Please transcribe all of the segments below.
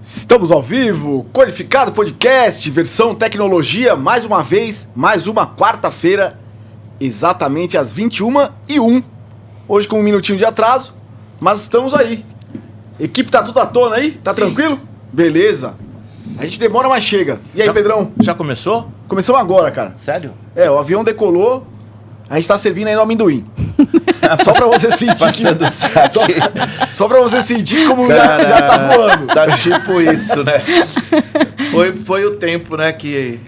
Estamos ao vivo, Codificado Podcast, versão tecnologia, mais uma vez, mais uma quarta-feira, exatamente às 21h01. Hoje com um minutinho de atraso, mas estamos aí. Equipe tá tudo à tona aí? Tá tranquilo? Beleza. A gente demora, mas chega. E aí, Pedrão? Já começou? Começamos agora, cara. Sério? O avião decolou, a gente tá servindo aí no amendoim. Só pra você sentir que... Só pra você sentir como já tá voando. Tá tipo isso, né? Foi o tempo, né, que...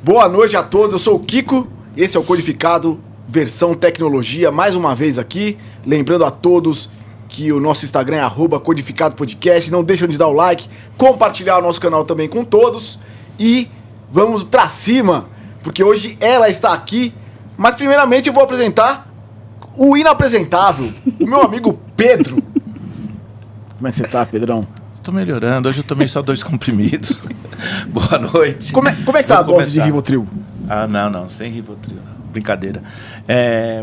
Boa noite a todos, eu sou o Kiko, esse é o Codificado, versão tecnologia, mais uma vez aqui. Lembrando a todos que o nosso Instagram é @codificadopodcast, não deixam de dar o like, compartilhar o nosso canal também com todos. E vamos pra cima, porque hoje ela está aqui. Mas primeiramente eu vou apresentar o inapresentável, o meu amigo Pedro. Como é que você tá, Pedrão? Tô melhorando, hoje eu tomei só 2 comprimidos. Boa noite. Como é que tá a dose de Rivotril? Ah, não, sem Rivotril, não. Brincadeira.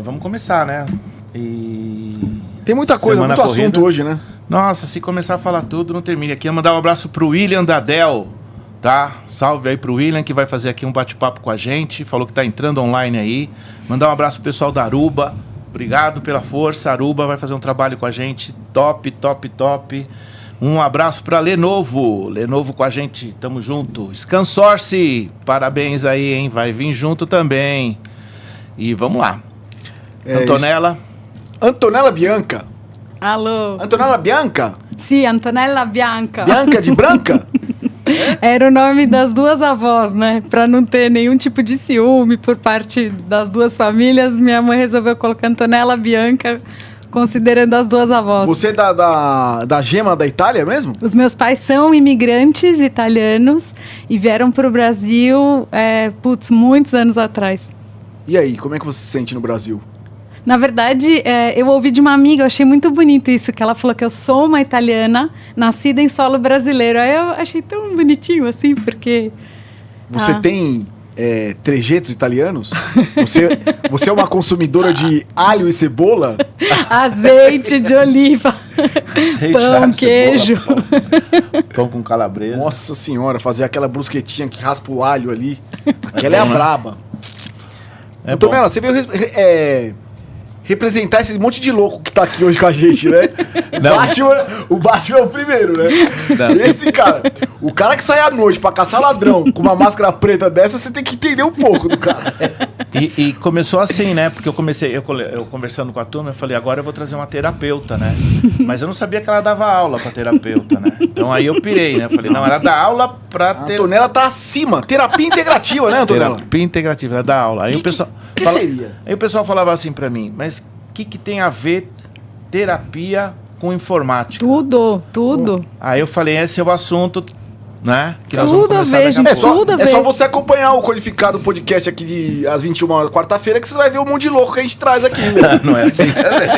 Vamos começar, né? Tem muita coisa, muito assunto hoje, né? Nossa, se começar a falar tudo, não termina. Aqui mandar um abraço pro William da Dell, tá? Salve aí pro William, que vai fazer aqui um bate-papo com a gente. Falou que tá entrando online aí. Mandar um abraço pro pessoal da Aruba. Obrigado pela força. A Aruba vai fazer um trabalho com a gente. Top. Um abraço pra Lenovo. Lenovo com a gente, tamo junto. ScanSource, parabéns aí, hein? Vai vir junto também. E vamos lá. Antonella. Antonella Bianca. Alô. Antonella Bianca? Sim, Antonella Bianca. Bianca de branca? Era o nome das duas avós, né? Pra não ter nenhum tipo de ciúme por parte das duas famílias, minha mãe resolveu colocar Antonella Bianca, considerando as duas avós. Você é da gema da Itália mesmo? Os meus pais são imigrantes italianos e vieram pro Brasil, muitos anos atrás. E aí, como é que você se sente no Brasil? Na verdade, eu ouvi de uma amiga, eu achei muito bonito isso, que ela falou que eu sou uma italiana, nascida em solo brasileiro. Aí eu achei tão bonitinho assim, porque... Você tem trejeitos italianos? Você é uma consumidora de alho e cebola? Azeite de oliva, pão, queijo. Pão com calabresa. Nossa senhora, fazer aquela brusquetinha que raspa o alho ali. Aquela é a braba. Antonella, você veio representar esse monte de louco que tá aqui hoje com a gente, né? O Batman é o primeiro, né? Não. Esse cara, o cara que sai à noite pra caçar ladrão com uma máscara preta dessa, você tem que entender um pouco do cara. E começou assim, né? Porque eu conversando com a turma, eu falei, agora eu vou trazer uma terapeuta, né? Mas eu não sabia que ela dava aula pra terapeuta, né? Então aí eu pirei, né? Eu falei, não, ela dá aula pra... A Antonella tá acima. Terapia integrativa, né, Antonella? Terapia integrativa, ela dá aula. Aí o pessoal... que seria? Aí o pessoal falava assim pra mim, mas o que tem a ver terapia com informática? Tudo. Aí eu falei, esse é o assunto, né? Que nós Tudo vamos a ver, gente, é só você acompanhar o Codificado Podcast aqui às 21h, quarta-feira, que você vai ver um monte de louco que a gente traz aqui, né? Não é assim também.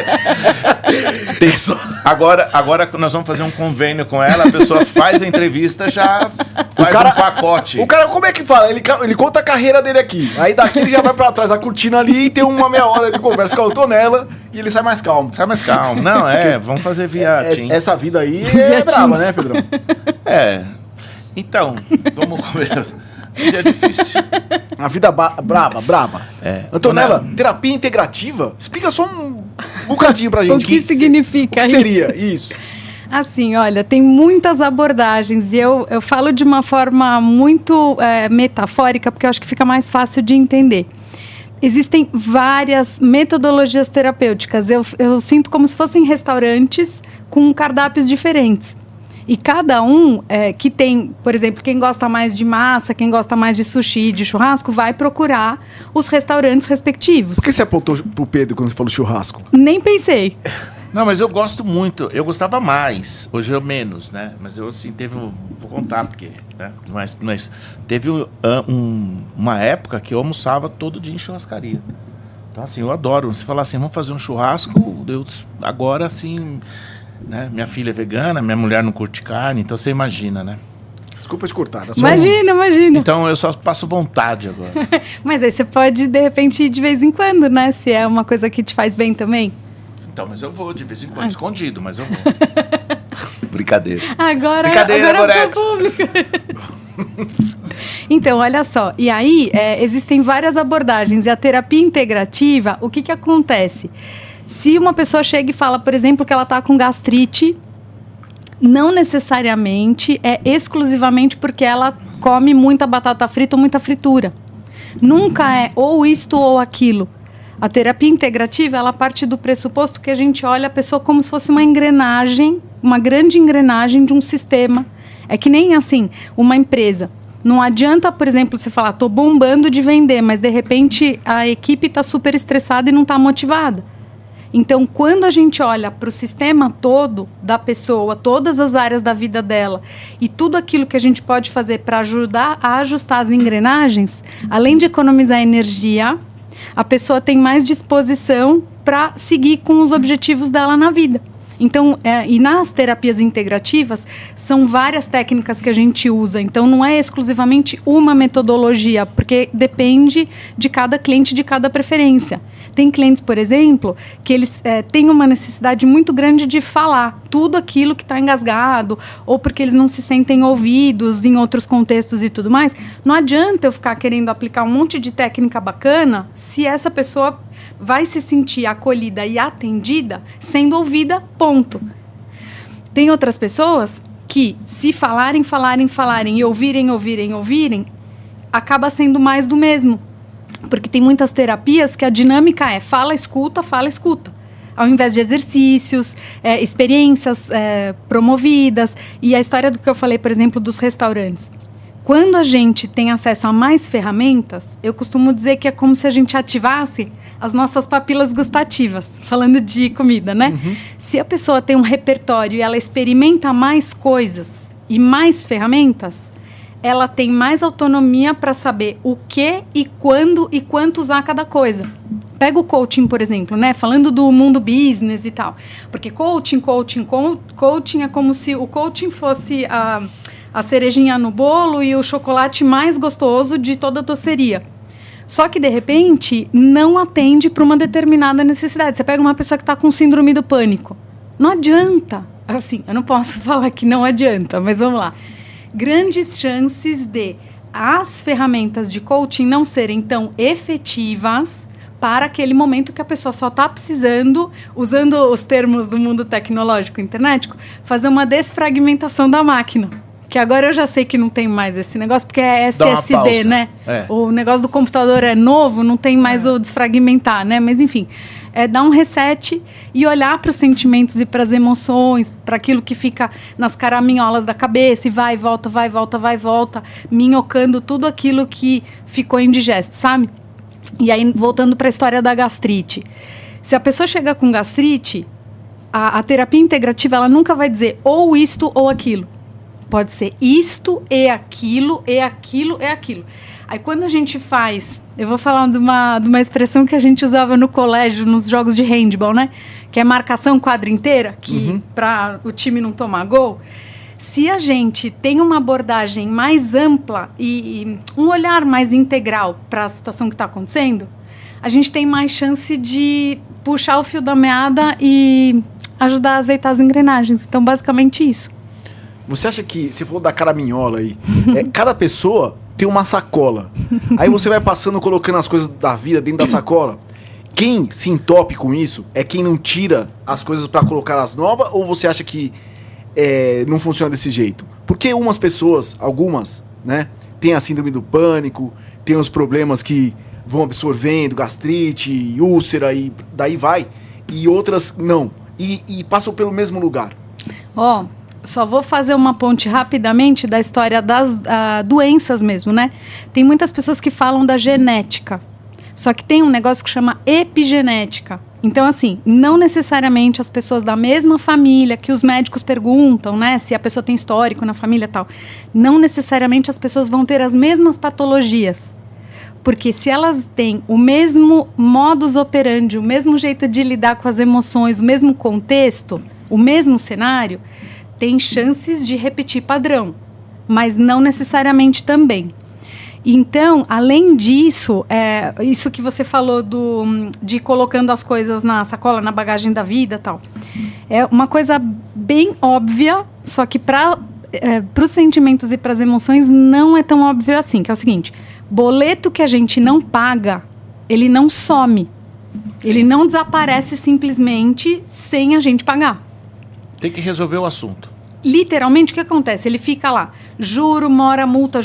Agora nós vamos fazer um convênio com ela, a pessoa faz a entrevista, já faz um pacote. O cara, como é que fala? Ele conta a carreira dele aqui. Aí daqui ele já vai pra trás da cortina ali e tem uma meia hora de conversa com a Antonella e ele sai mais calmo. Não, vamos fazer via Teams. Essa vida aí é brava, né, Pedrão? Então, vamos comer. É difícil. A vida braba. Antonella, terapia integrativa? Explica só um bocadinho pra gente. O que significa isso? O que seria isso? Assim, olha, tem muitas abordagens e eu falo de uma forma muito metafórica, porque eu acho que fica mais fácil de entender. Existem várias metodologias terapêuticas. Eu sinto como se fossem restaurantes com cardápios diferentes. E cada um que tem, por exemplo, quem gosta mais de massa, quem gosta mais de sushi, de churrasco, vai procurar os restaurantes respectivos. Por que você apontou pro Pedro quando você falou churrasco? Nem pensei. Não, mas eu gosto muito. Eu gostava mais. Hoje eu menos, né? Mas eu, assim, vou contar porque, né? Mas teve uma época que eu almoçava todo dia em churrascaria. Então, assim, eu adoro. Você falar assim, vamos fazer um churrasco, agora, assim... Né? Minha filha é vegana, minha mulher não curte carne, então você imagina, né? Desculpa te cortar. Imagina. Então eu só passo vontade agora. Mas aí você pode, de repente, ir de vez em quando, né? Se é uma coisa que te faz bem também. Então, mas eu vou de vez em quando, escondido, mas eu vou. Brincadeira. Agora Gorete. ficou público. Então, olha só. E aí, existem várias abordagens. E a terapia integrativa, o que acontece? Se uma pessoa chega e fala, por exemplo, que ela está com gastrite, não necessariamente é exclusivamente porque ela come muita batata frita ou muita fritura. Nunca é ou isto ou aquilo. A terapia integrativa, ela parte do pressuposto que a gente olha a pessoa como se fosse uma engrenagem, uma grande engrenagem de um sistema. É que nem, assim, uma empresa. Não adianta, por exemplo, você falar, tô bombando de vender, mas de repente a equipe está super estressada e não está motivada. Então, quando a gente olha para o sistema todo da pessoa, todas as áreas da vida dela e tudo aquilo que a gente pode fazer para ajudar a ajustar as engrenagens, além de economizar energia, a pessoa tem mais disposição para seguir com os objetivos dela na vida. Então, e nas terapias integrativas, são várias técnicas que a gente usa. Então, não é exclusivamente uma metodologia, porque depende de cada cliente, de cada preferência. Tem clientes, por exemplo, que eles têm uma necessidade muito grande de falar tudo aquilo que está engasgado, ou porque eles não se sentem ouvidos em outros contextos e tudo mais. Não adianta eu ficar querendo aplicar um monte de técnica bacana se essa pessoa vai se sentir acolhida e atendida sendo ouvida, ponto. Tem outras pessoas que, se falarem e ouvirem, acaba sendo mais do mesmo. Porque tem muitas terapias que a dinâmica é fala, escuta. Ao invés de exercícios, experiências promovidas. E a história do que eu falei, por exemplo, dos restaurantes. Quando a gente tem acesso a mais ferramentas, eu costumo dizer que é como se a gente ativasse as nossas papilas gustativas, falando de comida, né? Uhum. Se a pessoa tem um repertório e ela experimenta mais coisas e mais ferramentas, ela tem mais autonomia para saber o que e quando e quanto usar cada coisa. Pega o coaching, por exemplo, né? Falando do mundo business e tal. Porque coaching é como se o coaching fosse a cerejinha no bolo e o chocolate mais gostoso de toda a doceria. Só que, de repente, não atende para uma determinada necessidade. Você pega uma pessoa que está com síndrome do pânico. Não adianta. Assim, eu não posso falar que não adianta, mas vamos lá. Grandes chances de as ferramentas de coaching não serem tão efetivas para aquele momento que a pessoa só está precisando, usando os termos do mundo tecnológico internetico, fazer uma desfragmentação da máquina. Que agora eu já sei que não tem mais esse negócio, porque é SSD, né? O negócio do computador é novo, não tem mais o desfragmentar, né? Mas, enfim, dar um reset e olhar para os sentimentos e para as emoções, para aquilo que fica nas caraminholas da cabeça, e vai, volta, minhocando tudo aquilo que ficou indigesto, sabe? E aí, voltando para a história da gastrite. Se a pessoa chega com gastrite, a terapia integrativa, ela nunca vai dizer ou isto ou aquilo. Pode ser isto e aquilo, e aquilo, e aquilo. Aí quando a gente faz... Eu vou falar de uma expressão que a gente usava no colégio, nos jogos de handball, né? Que é marcação quadra inteira, que para o time não tomar gol. Se a gente tem uma abordagem mais ampla e um olhar mais integral para a situação que está acontecendo, a gente tem mais chance de puxar o fio da meada e ajudar a azeitar as engrenagens. Então, basicamente isso. Você acha que, você falou da caraminhola aí, cada pessoa tem uma sacola. Aí você vai passando, colocando as coisas da vida dentro da sacola. Quem se entope com isso é quem não tira as coisas para colocar as novas, ou você acha que não funciona desse jeito? Porque umas pessoas, algumas, né, tem a síndrome do pânico, tem os problemas que vão absorvendo, gastrite, úlcera e daí vai, e outras não. E passam pelo mesmo lugar. Só vou fazer uma ponte rapidamente da história das doenças mesmo, né? Tem muitas pessoas que falam da genética. Só que tem um negócio que chama epigenética. Então, assim, não necessariamente as pessoas da mesma família, que os médicos perguntam, né? Se a pessoa tem histórico na família e tal. Não necessariamente as pessoas vão ter as mesmas patologias. Porque se elas têm o mesmo modus operandi, o mesmo jeito de lidar com as emoções, o mesmo contexto, o mesmo cenário... tem chances de repetir padrão, mas não necessariamente também. Então, além disso, isso que você falou de colocando as coisas na sacola, na bagagem da vida e tal, é uma coisa bem óbvia, só que para os sentimentos e para as emoções não é tão óbvio assim, que é o seguinte: boleto que a gente não paga, ele não some. Ele não desaparece simplesmente sem a gente pagar. Tem que resolver o assunto. Literalmente, o que acontece? Ele fica lá, juro, mora, multa,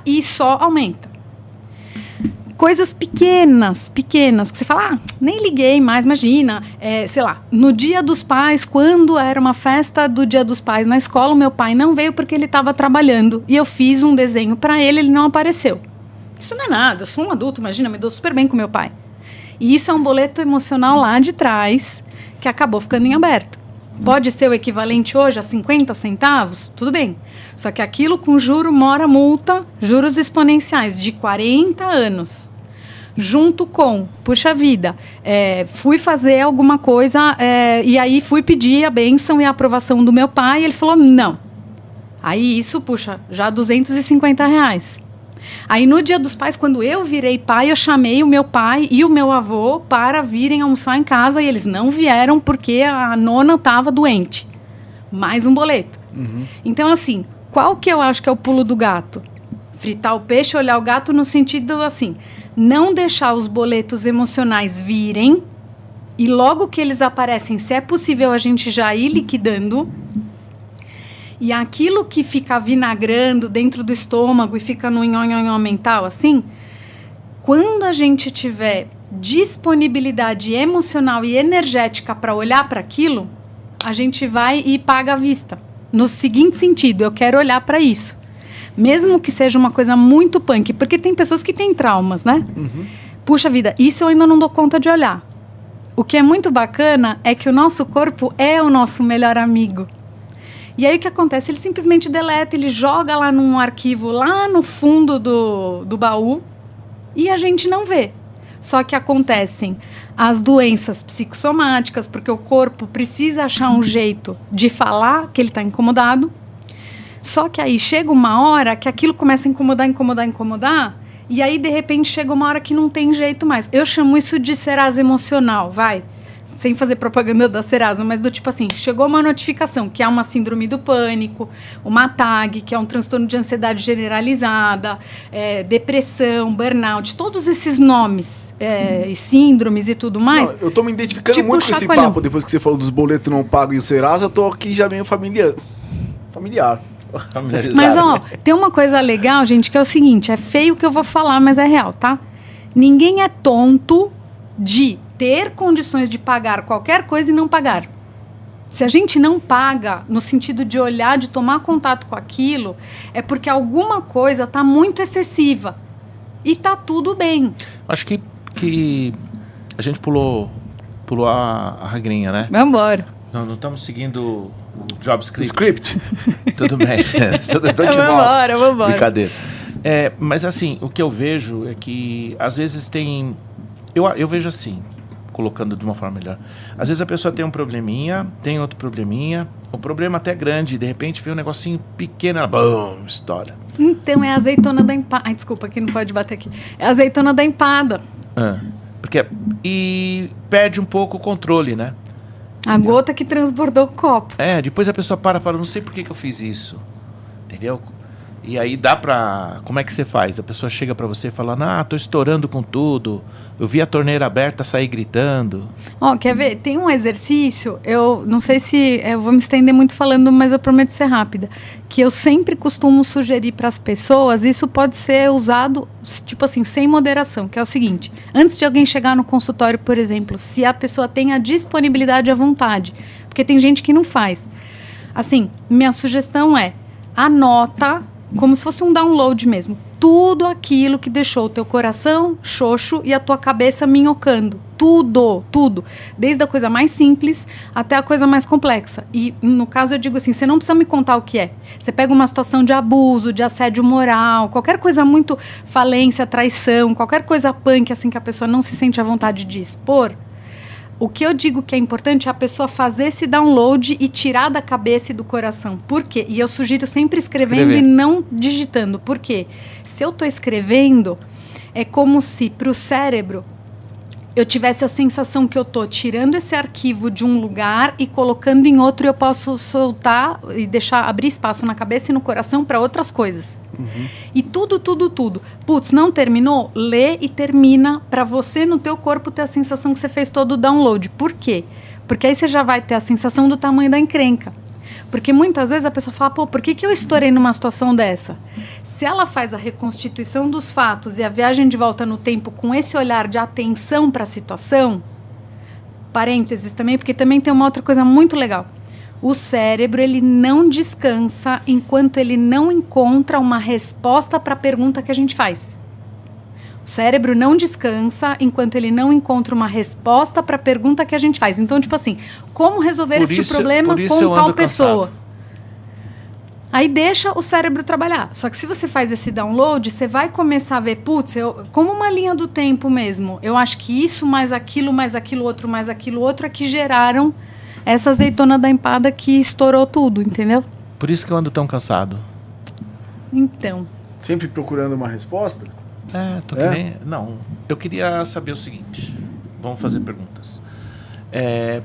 e só aumenta. Coisas pequenas, que você fala, nem liguei mais, imagina, sei lá, no Dia dos Pais, quando era uma festa do Dia dos Pais na escola, o meu pai não veio porque ele estava trabalhando, e eu fiz um desenho para ele, ele não apareceu. Isso não é nada, eu sou um adulto, imagina, me dou super bem com meu pai. E isso é um boleto emocional lá de trás, que acabou ficando em aberto. Pode ser o equivalente hoje a 50 centavos? Tudo bem. Só que aquilo com juro, mora, multa, juros exponenciais de 40 anos. Junto com, puxa vida, fui fazer alguma coisa e aí fui pedir a bênção e a aprovação do meu pai e ele falou não. Aí isso, puxa, já R$250. Aí no Dia dos Pais, quando eu virei pai, eu chamei o meu pai e o meu avô para virem almoçar em casa e eles não vieram porque a nona estava doente. Mais um boleto. Uhum. Então, assim, qual que eu acho que é o pulo do gato? Fritar o peixe, olhar o gato no sentido, assim, não deixar os boletos emocionais virem e logo que eles aparecem, se é possível a gente já ir liquidando. E aquilo que fica vinagrando dentro do estômago e fica no nhonhonhó mental, assim, quando a gente tiver disponibilidade emocional e energética para olhar para aquilo, a gente vai e paga à vista. No seguinte sentido, eu quero olhar para isso. Mesmo que seja uma coisa muito punk, porque tem pessoas que têm traumas, né? Uhum. Puxa vida, isso eu ainda não dou conta de olhar. O que é muito bacana é que o nosso corpo é o nosso melhor amigo. E aí o que acontece? Ele simplesmente deleta, ele joga lá num arquivo, lá no fundo do baú, e a gente não vê. Só que acontecem as doenças psicossomáticas, porque o corpo precisa achar um jeito de falar que ele está incomodado. Só que aí chega uma hora que aquilo começa a incomodar, e aí de repente chega uma hora que não tem jeito mais. Eu chamo isso de Serasa emocional, vai. Sem fazer propaganda da Serasa, mas do tipo assim, chegou uma notificação que é uma síndrome do pânico, uma TAG, que é um transtorno de ansiedade generalizada, depressão, burnout, todos esses nomes e síndromes e tudo mais. Não, eu tô me identificando tipo muito com esse papo, depois que você falou dos boletos não pagos e o Serasa, eu tô aqui já meio familiar. Mas, ó, tem uma coisa legal, gente, que é o seguinte, é feio o que eu vou falar, mas é real, tá? Ninguém é tonto de ter condições de pagar qualquer coisa e não pagar. Se a gente não paga, no sentido de olhar, de tomar contato com aquilo, é porque alguma coisa está muito excessiva. E tá tudo bem. Acho que a gente pulou a regrinha, né? Vamos embora. Não estamos seguindo o JavaScript. Script. Tudo bem. Vamos embora. Brincadeira. Mas assim, o que eu vejo é que às vezes tem... Eu vejo assim, colocando de uma forma melhor. Às vezes a pessoa tem um probleminha, tem outro probleminha, o problema até grande, de repente vem um negocinho pequeno, ela, bum, estoura. Então é a azeitona da empada. Ai, desculpa, aqui não pode bater aqui. É a azeitona da empada. E perde um pouco o controle, né? A gota que transbordou o copo. Depois a pessoa fala, não sei por que eu fiz isso. Entendeu? E aí dá pra... Como é que você faz? A pessoa chega pra você e fala, tô estourando com tudo. Eu vi a torneira aberta, sair gritando. Quer ver? Tem um exercício, eu não sei se... Eu vou me estender muito falando, mas eu prometo ser rápida. Que eu sempre costumo sugerir pras pessoas, isso pode ser usado, tipo assim, sem moderação. Que é o seguinte, antes de alguém chegar no consultório, por exemplo, se a pessoa tem a disponibilidade à vontade, porque tem gente que não faz. Assim, minha sugestão é, anota... Como se fosse um download mesmo. Tudo aquilo que deixou o teu coração xoxo e a tua cabeça minhocando. Tudo. Desde a coisa mais simples até a coisa mais complexa. E, no caso, eu digo assim, você não precisa me contar o que é. Você pega uma situação de abuso, de assédio moral, qualquer coisa muito falência, traição, qualquer coisa punk, assim, que a pessoa não se sente à vontade de expor. O que eu digo que é importante é a pessoa fazer esse download e tirar da cabeça e do coração. Por quê? E eu sugiro sempre escrevendo e não digitando. Por quê? Se eu estou escrevendo, é como se para o cérebro eu tivesse a sensação que eu tô tirando esse arquivo de um lugar e colocando em outro, e eu posso soltar e deixar abrir espaço na cabeça e no coração para outras coisas. E tudo. Putz, não terminou? Lê e termina para você no teu corpo ter a sensação que você fez todo o download. Por quê? Porque aí você já vai ter a sensação do tamanho da encrenca. Porque muitas vezes a pessoa fala, pô, por que eu estourei numa situação dessa? Se ela faz a reconstituição dos fatos e a viagem de volta no tempo com esse olhar de atenção para a situação, parênteses também, porque também tem uma outra coisa muito legal. O cérebro, ele não descansa enquanto ele não encontra uma resposta para a pergunta que a gente faz. O cérebro não descansa enquanto ele não encontra uma resposta para a pergunta que a gente faz. Então, tipo assim, como resolver este problema com tal pessoa? Cansado. Aí deixa o cérebro trabalhar. Só que se você faz esse download, você vai começar a ver, putz, como uma linha do tempo mesmo. Eu acho que isso, mais aquilo outro é que geraram essa azeitona da empada que estourou tudo, entendeu? Por isso que eu ando tão cansado. Então. Sempre procurando uma resposta? Tô que nem... Não, eu queria saber o seguinte. Vamos fazer perguntas.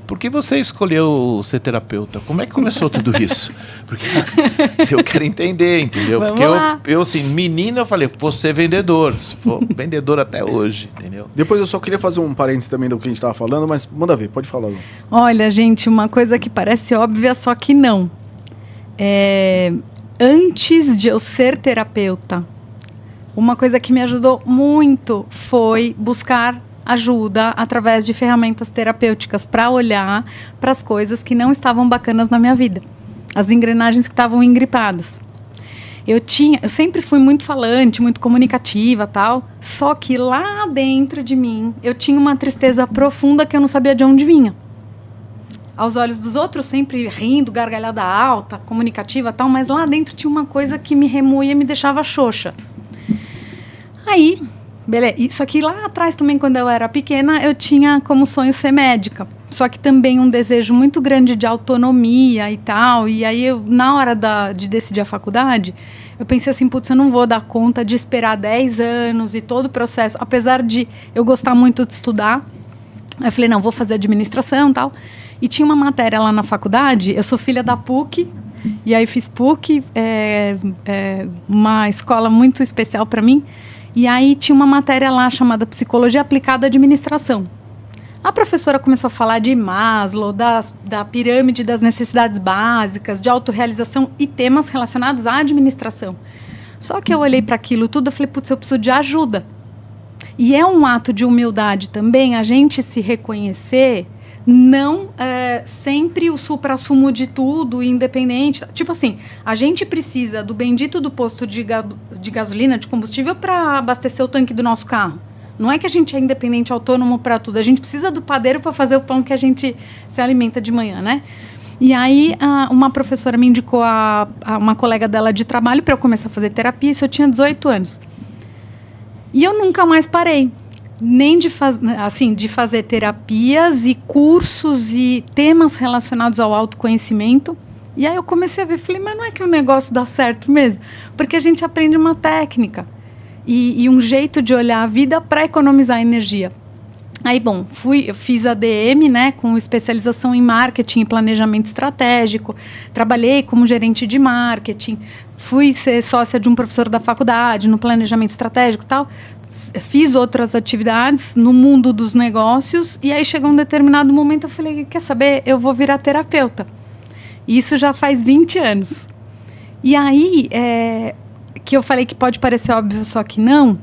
Por que você escolheu ser terapeuta? Como é que começou tudo isso? Porque eu quero entender, entendeu? Vamos Porque lá. eu, assim, menina, eu falei, vou ser vendedor. Se for vendedor até hoje, entendeu? Depois eu só queria fazer um parênteses também do que a gente estava falando, mas manda ver, pode falar. Lu. Olha, gente, uma coisa que parece óbvia, só que não. Antes de eu ser terapeuta, uma coisa que me ajudou muito foi buscar ajuda através de ferramentas terapêuticas para olhar para as coisas que não estavam bacanas na minha vida, as engrenagens que estavam engripadas. Eu sempre fui muito falante, muito comunicativa, tal, só que lá dentro de mim eu tinha uma tristeza profunda que eu não sabia de onde vinha. Aos olhos dos outros, sempre rindo, gargalhada alta, comunicativa, tal, mas lá dentro tinha uma coisa que me remoía e me deixava xoxa. Aí, beleza. Só que lá atrás também, quando eu era pequena, eu tinha como sonho ser médica. Só que também um desejo muito grande de autonomia e tal. E aí, na hora de decidir a faculdade, eu pensei assim, putz, eu não vou dar conta de esperar 10 anos e todo o processo. Apesar de eu gostar muito de estudar, eu falei, não, vou fazer administração e tal. E tinha uma matéria lá na faculdade, eu sou filha da PUC, e aí fiz PUC, uma escola muito especial para mim. E aí tinha uma matéria lá chamada Psicologia Aplicada à Administração. A professora começou a falar de Maslow, da pirâmide das necessidades básicas, de autorrealização e temas relacionados à administração. Só que eu olhei para aquilo tudo e falei, putz, eu preciso de ajuda. E é um ato de humildade também a gente se reconhecer, não sempre o suprassumo de tudo, independente. Tipo assim, a gente precisa do bendito do posto de gasolina, de combustível, para abastecer o tanque do nosso carro. Não é que a gente é independente, autônomo para tudo. A gente precisa do padeiro para fazer o pão que a gente se alimenta de manhã, né? E aí, uma professora me indicou a uma colega dela de trabalho para eu começar a fazer terapia. Isso eu tinha 18 anos. E eu nunca mais parei. Nem de fazer terapias e cursos e temas relacionados ao autoconhecimento. E aí eu comecei a ver, falei, mas não é que o negócio dá certo mesmo? Porque a gente aprende uma técnica e um jeito de olhar a vida para economizar energia. Aí, bom, eu fiz ADM, né, com especialização em marketing e planejamento estratégico. Trabalhei como gerente de marketing. Fui ser sócia de um professor da faculdade no planejamento estratégico e tal. Fiz outras atividades no mundo dos negócios e aí chegou um determinado momento eu falei, quer saber, eu vou virar terapeuta. E isso já faz 20 anos. E aí, que eu falei que pode parecer óbvio, só que não,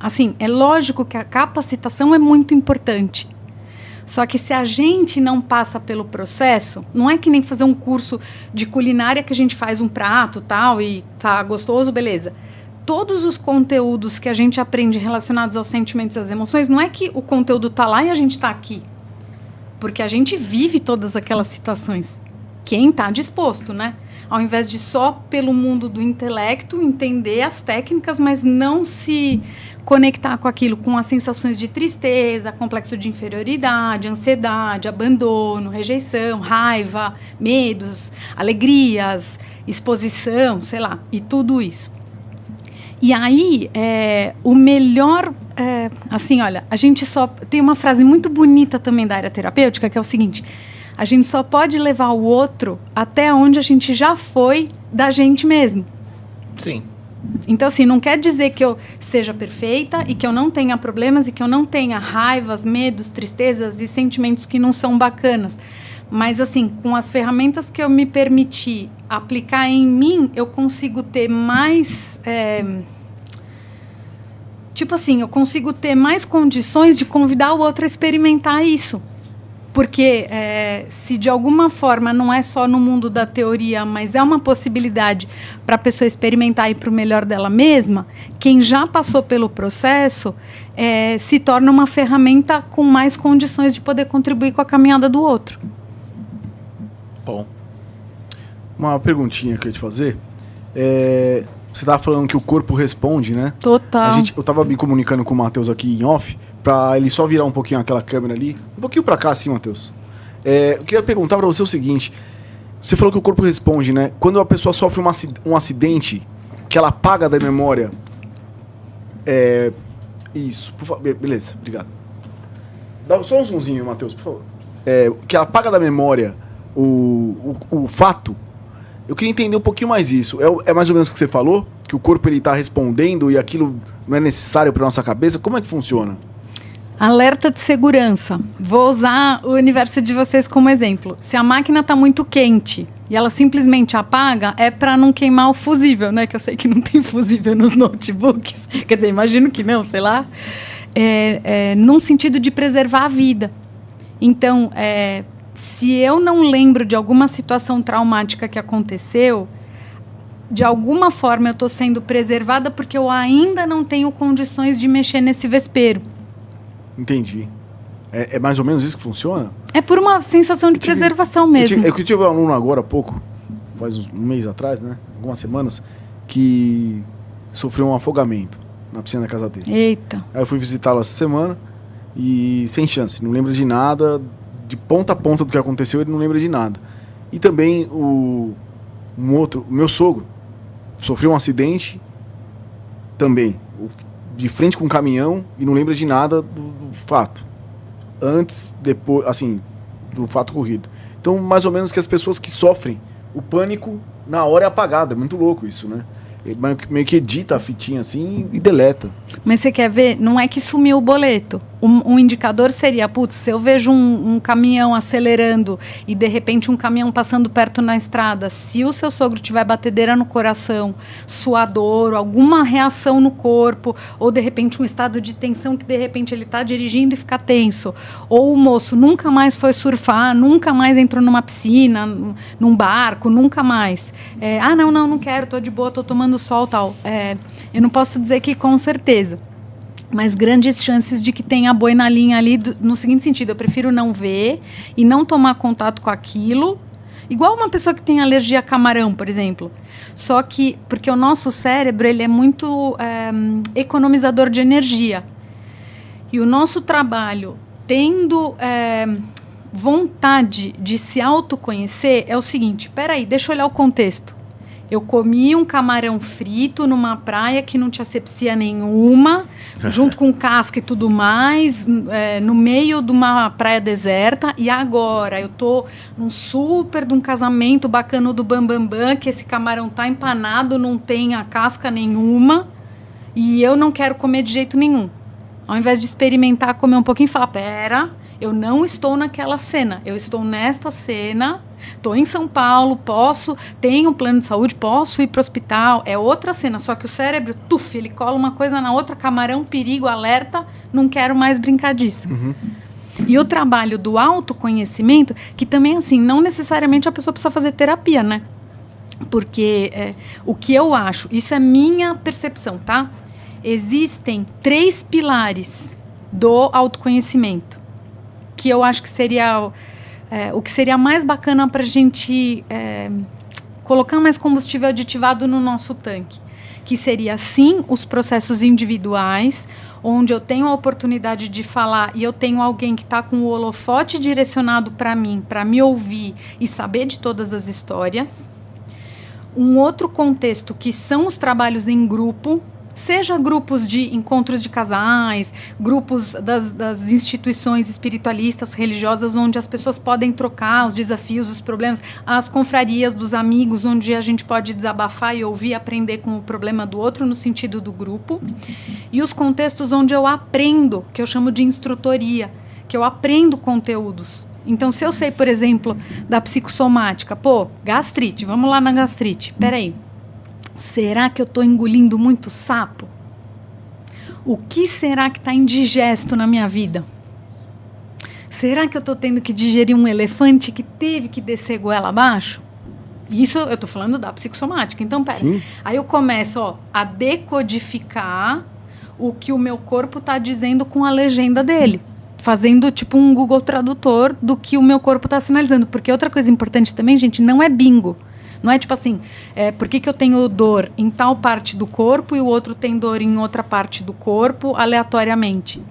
assim, é lógico que a capacitação é muito importante. Só que se a gente não passa pelo processo, não é que nem fazer um curso de culinária que a gente faz um prato tal e tá gostoso, beleza. Todos os conteúdos que a gente aprende relacionados aos sentimentos e às emoções, não é que o conteúdo está lá e a gente está aqui. Porque a gente vive todas aquelas situações. Quem está disposto, né? Ao invés de só pelo mundo do intelecto entender as técnicas, mas não se conectar com aquilo, com as sensações de tristeza, complexo de inferioridade, ansiedade, abandono, rejeição, raiva, medos, alegrias, exposição, sei lá, e tudo isso. E aí, o melhor assim, olha, a gente só... Tem uma frase muito bonita também da área terapêutica, que é o seguinte: a gente só pode levar o outro até onde a gente já foi da gente mesmo. Sim. Então, assim, não quer dizer que eu seja perfeita e que eu não tenha problemas e que eu não tenha raivas, medos, tristezas e sentimentos que não são bacanas. Mas, assim, com as ferramentas que eu me permiti aplicar em mim, eu consigo ter mais... tipo assim, eu consigo ter mais condições de convidar o outro a experimentar isso. Porque se de alguma forma não é só no mundo da teoria, mas é uma possibilidade para a pessoa experimentar e ir para o melhor dela mesma, quem já passou pelo processo se torna uma ferramenta com mais condições de poder contribuir com a caminhada do outro. Bom. Uma perguntinha que eu ia te fazer. Você estava falando que o corpo responde, né? Total. Eu estava me comunicando com o Matheus aqui em off, para ele só virar um pouquinho aquela câmera ali. Um pouquinho para cá, assim, Matheus. Eu queria perguntar para você o seguinte. Você falou que o corpo responde, né? Quando a pessoa sofre um acidente, que ela apaga da memória... Isso, por favor. Beleza, obrigado. Dá só um zoomzinho, Matheus, por favor. Que ela apaga da memória o fato. Eu queria entender um pouquinho mais isso. É mais ou menos o que você falou? Que o corpo ele tá respondendo e aquilo não é necessário para nossa cabeça? Como é que funciona? Alerta de segurança. Vou usar o universo de vocês como exemplo. Se a máquina está muito quente e ela simplesmente apaga, é para não queimar o fusível, né? Que eu sei que não tem fusível nos notebooks. Quer dizer, imagino que não, sei lá. Num sentido de preservar a vida. Então, se eu não lembro de alguma situação traumática que aconteceu, de alguma forma eu estou sendo preservada porque eu ainda não tenho condições de mexer nesse vespeiro. Entendi. É mais ou menos isso que funciona? É por uma sensação de preservação mesmo. Eu tive um aluno agora há pouco, faz um mês atrás, né? Algumas semanas, que sofreu um afogamento na piscina da casa dele. Eita. Aí eu fui visitá-lo essa semana e sem chance, não lembra de nada, de ponta a ponta do que aconteceu, ele não lembra de nada. E também o meu sogro sofreu um acidente também, de frente com um caminhão e não lembra de nada do fato. Antes, depois, assim, do fato ocorrido. Então, mais ou menos que as pessoas que sofrem o pânico na hora é apagado. É muito louco isso, né? Ele meio que edita a fitinha assim e deleta. Mas você quer ver? Não é que sumiu o boleto. Um indicador seria, putz, se eu vejo um caminhão acelerando e de repente um caminhão passando perto na estrada, se o seu sogro tiver batedeira no coração, suador, alguma reação no corpo, ou de repente um estado de tensão que de repente ele está dirigindo e fica tenso, ou o moço nunca mais foi surfar, nunca mais entrou numa piscina, num barco, nunca mais. Não quero, tô de boa, tô tomando sol, tal. Eu não posso dizer que com certeza, mas grandes chances de que tenha boi na linha ali, no seguinte sentido: eu prefiro não ver e não tomar contato com aquilo, igual uma pessoa que tem alergia a camarão, por exemplo. Só que, porque o nosso cérebro ele é muito economizador de energia, e o nosso trabalho, tendo vontade de se autoconhecer, é o seguinte: peraí, deixa eu olhar o contexto. Eu comi um camarão frito numa praia que não tinha asepsia nenhuma, junto com casca e tudo mais, no meio de uma praia deserta. E agora eu tô num super de um casamento bacana do Bambambam, que esse camarão tá empanado, não tem a casca nenhuma, e eu não quero comer de jeito nenhum. Ao invés de experimentar, comer um pouquinho e falar, pera, eu não estou naquela cena, eu estou nesta cena... Estou em São Paulo, tenho um plano de saúde, posso ir para o hospital. É outra cena, só que o cérebro, ele cola uma coisa na outra, camarão, perigo, alerta, não quero mais brincar disso. Uhum. E o trabalho do autoconhecimento, que também, assim, não necessariamente a pessoa precisa fazer terapia, né? Porque o que eu acho, isso é minha percepção, tá? Existem 3 pilares do autoconhecimento, que eu acho que seria... o que seria mais bacana para a gente colocar mais combustível aditivado no nosso tanque, que seria, sim, os processos individuais, onde eu tenho a oportunidade de falar e eu tenho alguém que está com o holofote direcionado para mim, para me ouvir e saber de todas as histórias. Um outro contexto que são os trabalhos em grupo, Seja grupos de encontros de casais, grupos das instituições espiritualistas, religiosas, onde as pessoas podem trocar os desafios, os problemas, as confrarias dos amigos, onde a gente pode desabafar e ouvir, aprender com o problema do outro no sentido do grupo, e os contextos onde eu aprendo, que eu chamo de instrutoria, que eu aprendo conteúdos. Então, se eu sei, por exemplo, da psicossomática, gastrite, vamos lá na gastrite, peraí. Será que eu estou engolindo muito sapo? O que será que está indigesto na minha vida? Será que eu estou tendo que digerir um elefante que teve que descer goela abaixo? Isso eu estou falando da psicossomática. Então, pera. Sim. Aí eu começo a decodificar o que o meu corpo está dizendo com a legenda dele. Fazendo tipo um Google Tradutor do que o meu corpo está sinalizando. Porque outra coisa importante também, gente, não é bingo. Não é tipo assim, por que eu tenho dor em tal parte do corpo e o outro tem dor em outra parte do corpo, aleatoriamente.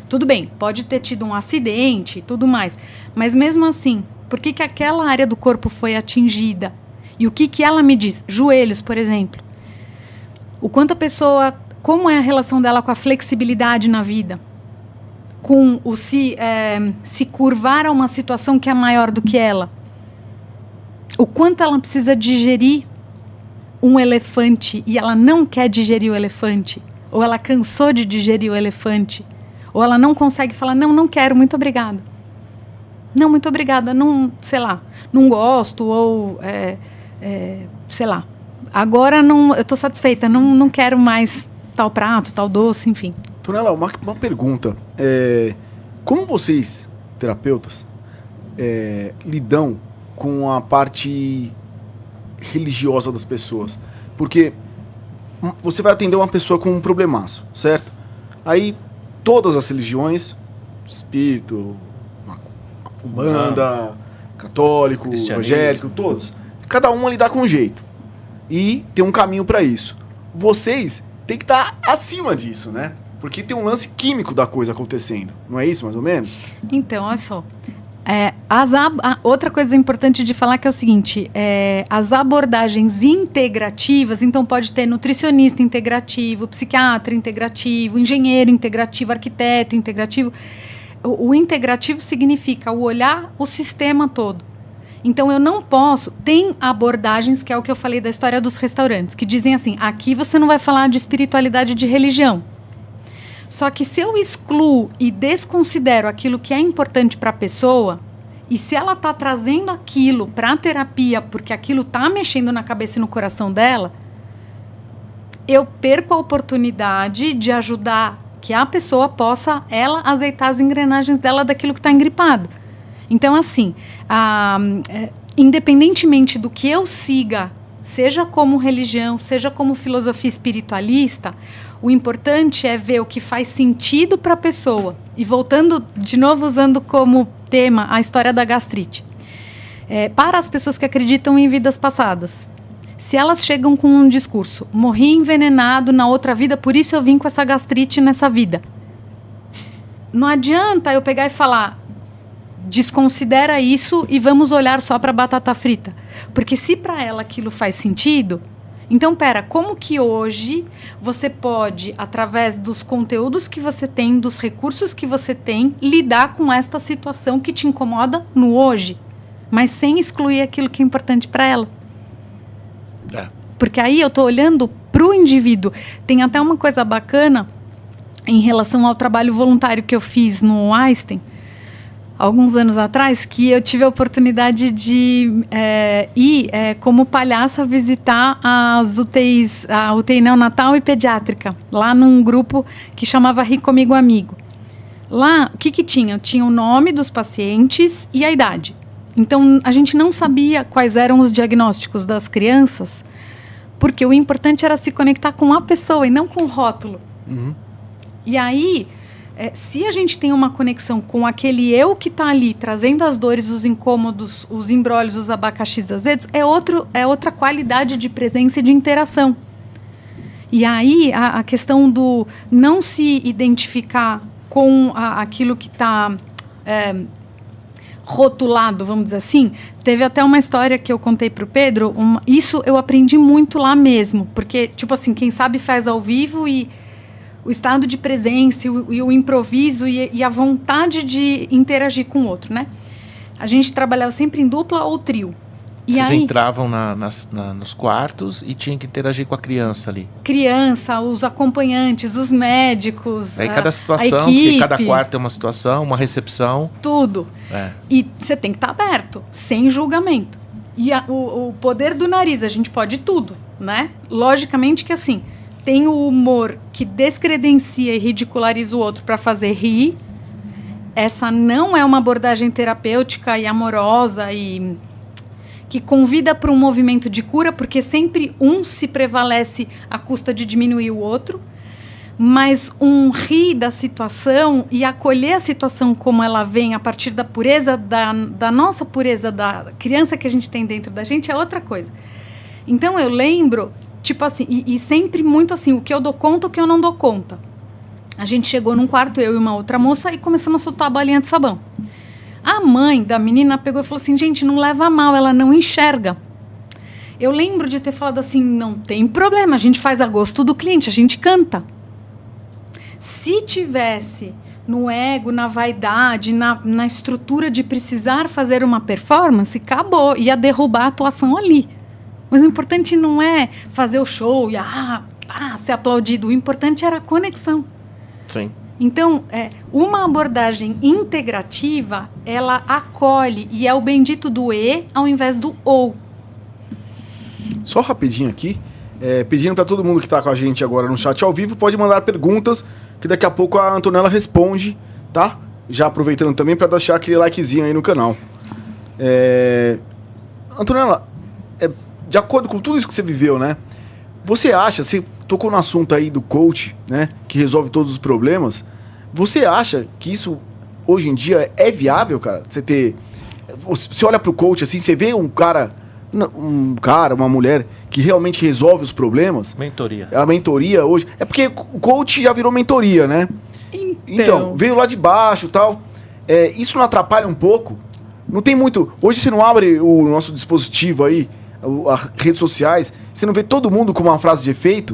Tudo bem, pode ter tido um acidente e tudo mais. Mas mesmo assim, por que aquela área do corpo foi atingida? E o que ela me diz? Joelhos, por exemplo. O quanto a pessoa, como é a relação dela com a flexibilidade na vida? Com o se curvar a uma situação que é maior do que ela? O quanto ela precisa digerir um elefante e ela não quer digerir o elefante, ou ela cansou de digerir o elefante, ou ela não consegue falar, não quero, muito obrigada. Não, muito obrigada, não, sei lá, não gosto, ou, sei lá, agora não, eu estou satisfeita, não quero mais tal prato, tal doce, enfim. Tonela, uma pergunta. Como vocês, terapeutas, lidam com a parte religiosa das pessoas? Porque você vai atender uma pessoa com um problemaço, certo? Aí todas as religiões, espírito, umbanda, católico, evangélico, todos, cada uma lidar com um jeito e tem um caminho para isso. Vocês têm que estar acima disso, né? Porque tem um lance químico da coisa acontecendo, não é isso, mais ou menos? Então, olha só. Outra coisa importante de falar que é o seguinte, as abordagens integrativas, então pode ter nutricionista integrativo, psiquiatra integrativo, engenheiro integrativo, arquiteto integrativo. O integrativo significa o olhar o sistema todo. Então eu não posso, tem abordagens, que é o que eu falei da história dos restaurantes, que dizem assim, aqui você não vai falar de espiritualidade, de religião. Só que se eu excluo e desconsidero aquilo que é importante para a pessoa, e se ela está trazendo aquilo para a terapia, porque aquilo está mexendo na cabeça e no coração dela, eu perco a oportunidade de ajudar que a pessoa possa, ela, azeitar as engrenagens dela daquilo que está engripado. Então, assim, independentemente do que eu siga, seja como religião, seja como filosofia espiritualista, o importante é ver o que faz sentido para a pessoa. E voltando, de novo, usando como tema a história da gastrite. Para as pessoas que acreditam em vidas passadas, se elas chegam com um discurso, morri envenenado na outra vida, por isso eu vim com essa gastrite nessa vida. Não adianta eu pegar e falar, desconsidera isso e vamos olhar só para a batata frita. Porque se para ela aquilo faz sentido, então, como que hoje você pode, através dos conteúdos que você tem, dos recursos que você tem, lidar com esta situação que te incomoda no hoje, mas sem excluir aquilo que é importante para ela? Porque aí eu estou olhando para o indivíduo. Tem até uma coisa bacana em relação ao trabalho voluntário que eu fiz no Einstein, alguns anos atrás, que eu tive a oportunidade de ir como palhaça visitar as UTIs, a UTI neonatal e pediátrica, lá num grupo que chamava Ri Comigo Amigo. Lá, o que tinha? Tinha o nome dos pacientes e a idade. Então, a gente não sabia quais eram os diagnósticos das crianças, porque o importante era se conectar com a pessoa e não com o rótulo. Uhum. E aí, se a gente tem uma conexão com aquele eu que está ali, trazendo as dores, os incômodos, os embrólios, os abacaxis azedos, é outra qualidade de presença e de interação. E aí, a questão do não se identificar com aquilo que está rotulado, vamos dizer assim. Teve até uma história que eu contei pro Pedro, isso eu aprendi muito lá mesmo, porque, tipo assim, quem sabe faz ao vivo e o estado de presença e o improviso e a vontade de interagir com o outro, né? A gente trabalhava sempre em dupla ou trio. E Vocês aí, entravam nos quartos e tinham que interagir com a criança ali. criança, os acompanhantes, os médicos, Aí cada a situação, equipe, porque cada quarto é uma situação, uma recepção. tudo. É. E você tem que estar aberto, sem julgamento. E o poder do nariz, a gente pode tudo, né? Logicamente que assim, tem o humor que descredencia e ridiculariza o outro para fazer rir. Essa não é uma abordagem terapêutica e amorosa e que convida para um movimento de cura, porque sempre um se prevalece à custa de diminuir o outro. Mas um rir da situação e acolher a situação como ela vem a partir da pureza, da nossa pureza, da criança que a gente tem dentro da gente, é outra coisa. Então eu lembro, tipo assim, e sempre muito assim, o que eu dou conta, o que eu não dou conta. A gente chegou num quarto, eu e uma outra moça, e começamos a soltar a bolinha de sabão. A mãe da menina pegou e falou assim, gente, não leva a mal, ela não enxerga. Eu lembro de ter falado assim, não tem problema, a gente faz a gosto do cliente, a gente canta. Se tivesse no ego, na vaidade, na estrutura de precisar fazer uma performance, acabou, ia derrubar a atuação ali. Mas o importante não é fazer o show e ser aplaudido, o importante era a conexão. Sim. Então, uma abordagem integrativa, ela acolhe e é o bendito do e ao invés do ou. Só rapidinho aqui, pedindo para todo mundo que está com a gente agora no chat ao vivo, pode mandar perguntas, que daqui a pouco a Antonella responde, tá? Já aproveitando também para deixar aquele likezinho aí no canal. Antonella, de acordo com tudo isso que você viveu, né? Você acha, você tocou no assunto aí do coach, né? Que resolve todos os problemas. Você acha que isso, hoje em dia, é viável, cara? Você olha pro coach assim, você vê um cara, uma mulher que realmente resolve os problemas? Mentoria. A mentoria hoje... É porque o coach já virou mentoria, né? Então veio lá de baixo e tal. Isso não atrapalha um pouco? Não tem muito... Hoje você não abre o nosso dispositivo aí, as redes sociais, você não vê todo mundo com uma frase de efeito?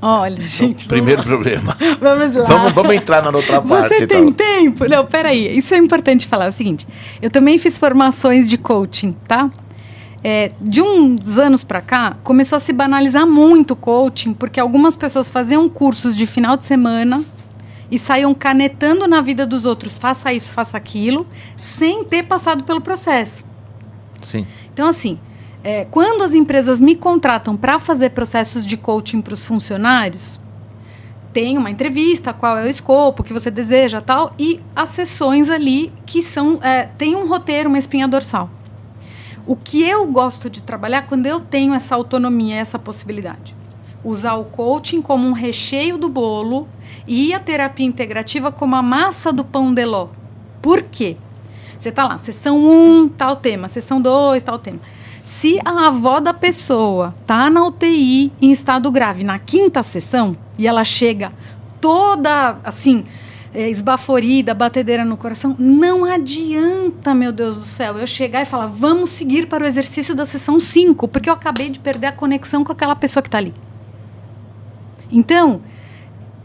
Olha, gente... Primeiro problema. Vamos lá. Vamos entrar na outra parte. Você tem tempo? Não, peraí. Isso é importante falar. É o seguinte, eu também fiz formações de coaching, tá? De uns anos pra cá, começou a se banalizar muito o coaching, porque algumas pessoas faziam cursos de final de semana e saíam canetando na vida dos outros, faça isso, faça aquilo, sem ter passado pelo processo. Sim. Então, assim, quando as empresas me contratam para fazer processos de coaching para os funcionários, tem uma entrevista, qual é o escopo, o que você deseja, tal, e as sessões ali que são, tem um roteiro, uma espinha dorsal. O que eu gosto de trabalhar quando eu tenho essa autonomia, essa possibilidade. Usar o coaching como um recheio do bolo e a terapia integrativa como a massa do pão de ló. Por quê? Você está lá, sessão 1, tal tema, sessão 2, tal tema. Se a avó da pessoa está na UTI em estado grave na 5ª sessão e ela chega toda assim, esbaforida, batedeira no coração, não adianta, meu Deus do céu, eu chegar e falar, vamos seguir para o exercício da sessão 5, porque eu acabei de perder a conexão com aquela pessoa que está ali. Então,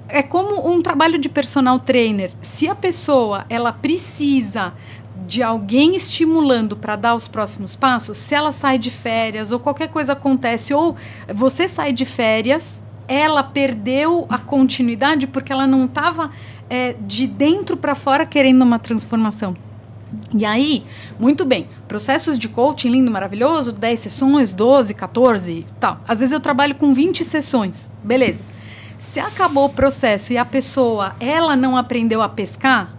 é como um trabalho de personal trainer. Se a pessoa, ela precisa de alguém estimulando para dar os próximos passos, se ela sai de férias ou qualquer coisa acontece, ou você sai de férias, ela perdeu a continuidade porque ela não estava de dentro para fora querendo uma transformação. E aí, muito bem, processos de coaching lindo, maravilhoso, 10 sessões, 12, 14, tal. Às vezes eu trabalho com 20 sessões, beleza. Se acabou o processo e a pessoa, ela não aprendeu a pescar,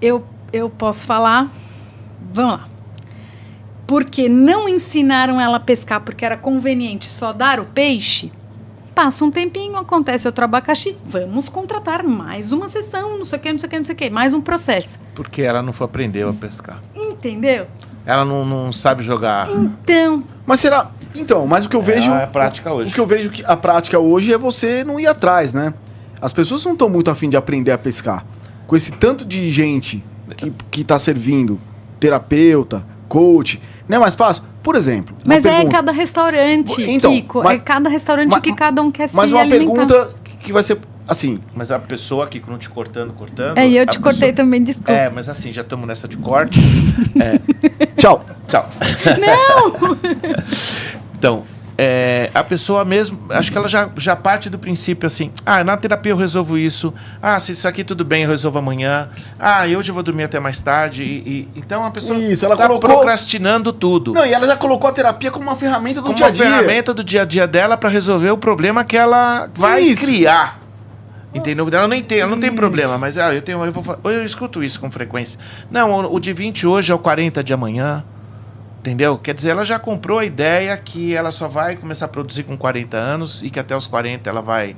eu posso falar, vamos lá. Porque não ensinaram ela a pescar porque era conveniente só dar o peixe, passa um tempinho, acontece outro abacaxi, vamos contratar mais uma sessão, não sei o que, não sei o que, não sei o que, mais um processo. Porque ela não aprendeu a pescar. Entendeu? Ela não sabe jogar. Então... Mas será... Então, mas o que eu vejo... É a prática hoje. O que eu vejo que a prática hoje é você não ir atrás, né? As pessoas não estão muito afim de aprender a pescar. Com esse tanto de gente que tá servindo terapeuta, coach, não é mais fácil? Por exemplo, uma Mas pergunta. é cada restaurante, Então, Kiko. mas- É cada restaurante que cada um quer se Mas uma alimentar. pergunta que vai ser assim. Mas a pessoa aqui, não te cortando. E eu a te cortei pessoa- também, desculpa. Mas assim, já estamos nessa de corte. Tchau. Tchau. Não! Então, a pessoa mesmo, acho que ela já parte do princípio assim, na terapia eu resolvo isso, se isso aqui tudo bem, eu resolvo amanhã, hoje eu vou dormir até mais tarde, então a pessoa Isso, ela tá colocou- procrastinando tudo. Não, e ela já colocou a terapia como uma ferramenta do Como dia a uma dia. ferramenta do dia a dia dela para resolver o problema que ela vai Isso. criar. Entendeu? Ela não tem Isso. problema, mas eu escuto isso com frequência. Não, o de 20 hoje é o 40 de amanhã. Entendeu? Quer dizer, ela já comprou a ideia que ela só vai começar a produzir com 40 anos e que até os 40 ela vai.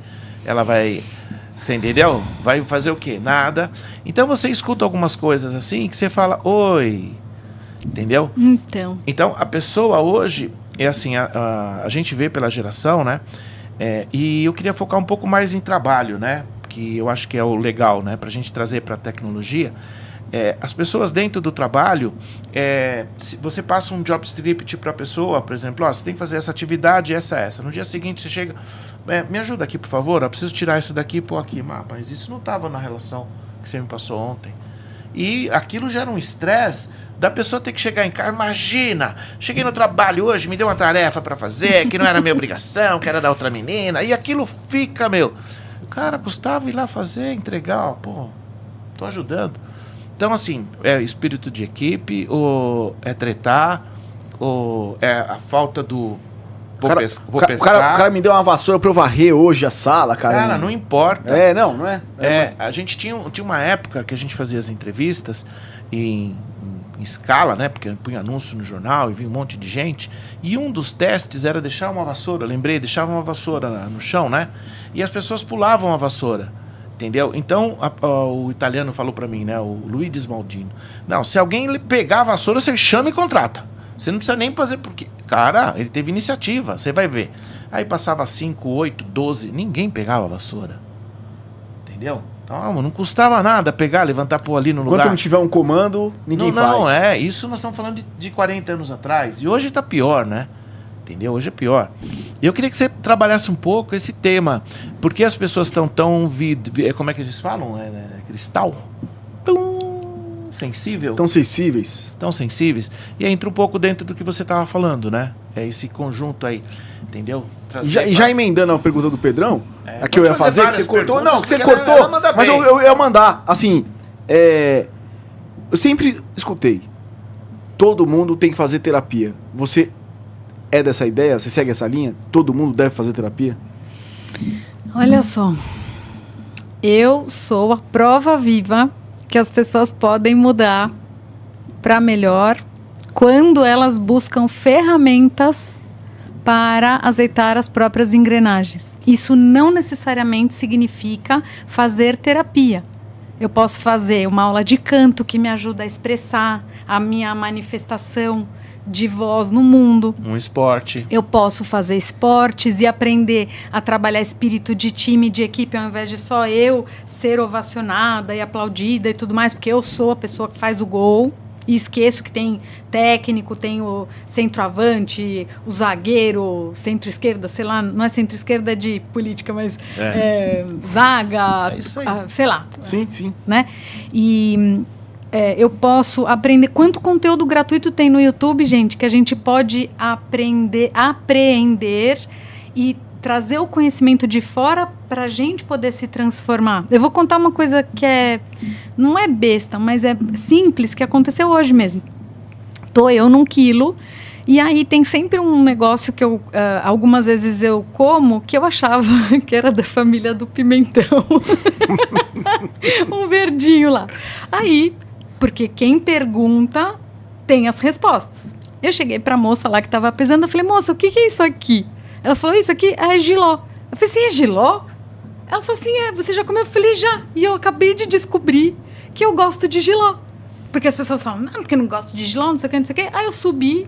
Você entendeu? Vai fazer o quê? Nada. Então você escuta algumas coisas assim que você fala, oi. Entendeu? Então a pessoa hoje é assim, a gente vê pela geração, né? E eu queria focar um pouco mais em trabalho, né? Que eu acho que é o legal, né? Pra gente trazer pra tecnologia. As pessoas dentro do trabalho, se você passa um job script para a pessoa, por exemplo, você tem que fazer essa atividade, essa. No dia seguinte você chega, me ajuda aqui, por favor, eu preciso tirar isso daqui e pôr aqui. Mas isso não estava na relação que você me passou ontem. E aquilo gera um estresse da pessoa ter que chegar em casa. Imagina, cheguei no trabalho hoje, me deu uma tarefa para fazer, que não era minha obrigação, que era da outra menina, e aquilo fica, cara, custava ir lá fazer, entregar, tô ajudando. Então, assim, é espírito de equipe, ou é tretar, ou é a falta do... O cara me deu uma vassoura pra eu varrer hoje a sala, cara. Cara, não importa. Não é? Mas- A gente tinha uma época que a gente fazia as entrevistas em escala, né? Porque punha anúncio no jornal e vinha um monte de gente. E um dos testes era deixar uma vassoura, deixava uma vassoura no chão, né? E as pessoas pulavam a vassoura. Entendeu? Então, o italiano falou pra mim, né? O Luigi Smaldino. Não, se alguém pegar a vassoura, você chama e contrata. Você não precisa nem fazer, porque... Cara, ele teve iniciativa, você vai ver. Aí passava 5, 8, 12, ninguém pegava a vassoura. Entendeu? Então, não custava nada pegar, levantar, pôr ali no lugar. Enquanto não tiver um comando, ninguém faz. Isso nós estamos falando de 40 anos atrás. E hoje tá pior, né? Entendeu? Hoje é pior. E eu queria que você trabalhasse um pouco esse tema. Porque as pessoas estão tão... Como é que eles falam? Cristal? Sensível? Tão sensíveis. Tão sensíveis. E aí entra um pouco dentro do que você estava falando, né? É esse conjunto aí. Entendeu? E já emendando a pergunta do Pedrão, a que eu ia fazer, que você cortou. Não, que você porque cortou, ela manda mas bem. eu ia mandar. Assim, eu sempre escutei. Todo mundo tem que fazer terapia. Você é dessa ideia? Você segue essa linha? Todo mundo deve fazer terapia? Olha só. Eu sou a prova viva que as pessoas podem mudar para melhor quando elas buscam ferramentas para azeitar as próprias engrenagens. Isso não necessariamente significa fazer terapia. Eu posso fazer uma aula de canto que me ajuda a expressar a minha manifestação de voz no mundo. Um esporte. Eu posso fazer esportes e aprender a trabalhar espírito de time, de equipe, ao invés de só eu ser ovacionada e aplaudida e tudo mais, porque eu sou a pessoa que faz o gol. E esqueço que tem técnico, tem o centroavante, o zagueiro, centro-esquerda, sei lá, não é centro-esquerda, é de política, mas zaga, É isso aí. sei lá. Sim. Né? E eu posso aprender. Quanto conteúdo gratuito tem no YouTube, gente, que a gente pode apreender e trazer o conhecimento de fora para a gente poder se transformar. Eu vou contar uma coisa que não é besta, mas é simples, que aconteceu hoje mesmo. Tô eu num quilo, e aí tem sempre um negócio que algumas vezes eu como, que eu achava que era da família do pimentão. Um verdinho lá. Aí, porque quem pergunta tem as respostas. Eu cheguei pra moça lá que tava pesando, eu falei, moça, o que é isso aqui? Ela falou, isso aqui é jiló. Eu falei assim, é jiló? Ela falou assim, você já comeu? Eu falei, já. E eu acabei de descobrir que eu gosto de jiló. Porque as pessoas falam, não, porque eu não gosto de jiló, não sei o que, não sei o que. Aí eu subi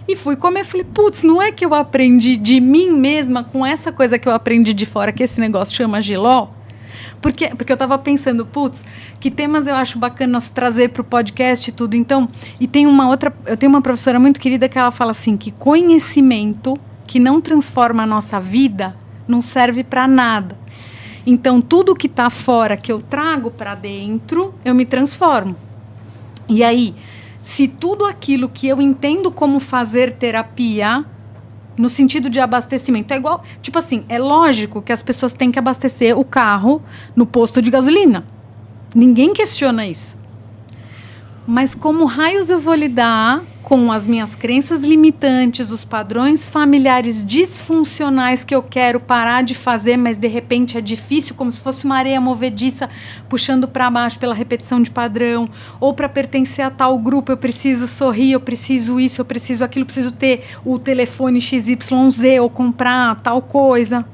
e fui comer. Falei, putz, não é que eu aprendi de mim mesma com essa coisa que eu aprendi de fora, que esse negócio chama jiló? Porque eu tava pensando, putz, que temas eu acho bacanas trazer pro podcast e tudo. Então, eu tenho uma professora muito querida que ela fala assim, que conhecimento que não transforma a nossa vida não serve para nada. Então, tudo que tá fora, que eu trago para dentro, eu me transformo. E aí, se tudo aquilo que eu entendo como fazer terapia, no sentido de abastecimento, é igual, tipo assim, é lógico que as pessoas têm que abastecer o carro no posto de gasolina. Ninguém questiona isso. Mas como raios eu vou lidar com as minhas crenças limitantes, os padrões familiares disfuncionais que eu quero parar de fazer, mas de repente é difícil, como se fosse uma areia movediça puxando para baixo pela repetição de padrão, ou para pertencer a tal grupo eu preciso sorrir, eu preciso isso, eu preciso aquilo, eu preciso ter o telefone XYZ ou comprar tal coisa.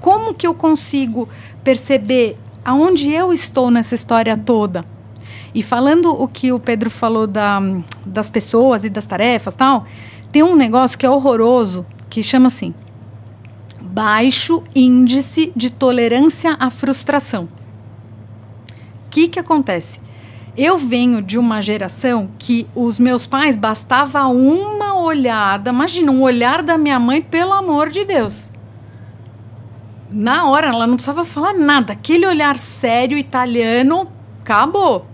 Como que eu consigo perceber aonde eu estou nessa história toda? E falando o que o Pedro falou das pessoas e das tarefas tal, tem um negócio que é horroroso, que chama assim, baixo índice de tolerância à frustração. O que acontece? Eu venho de uma geração que os meus pais, bastava uma olhada, imagina, um olhar da minha mãe, pelo amor de Deus. Na hora, ela não precisava falar nada, aquele olhar sério italiano, acabou.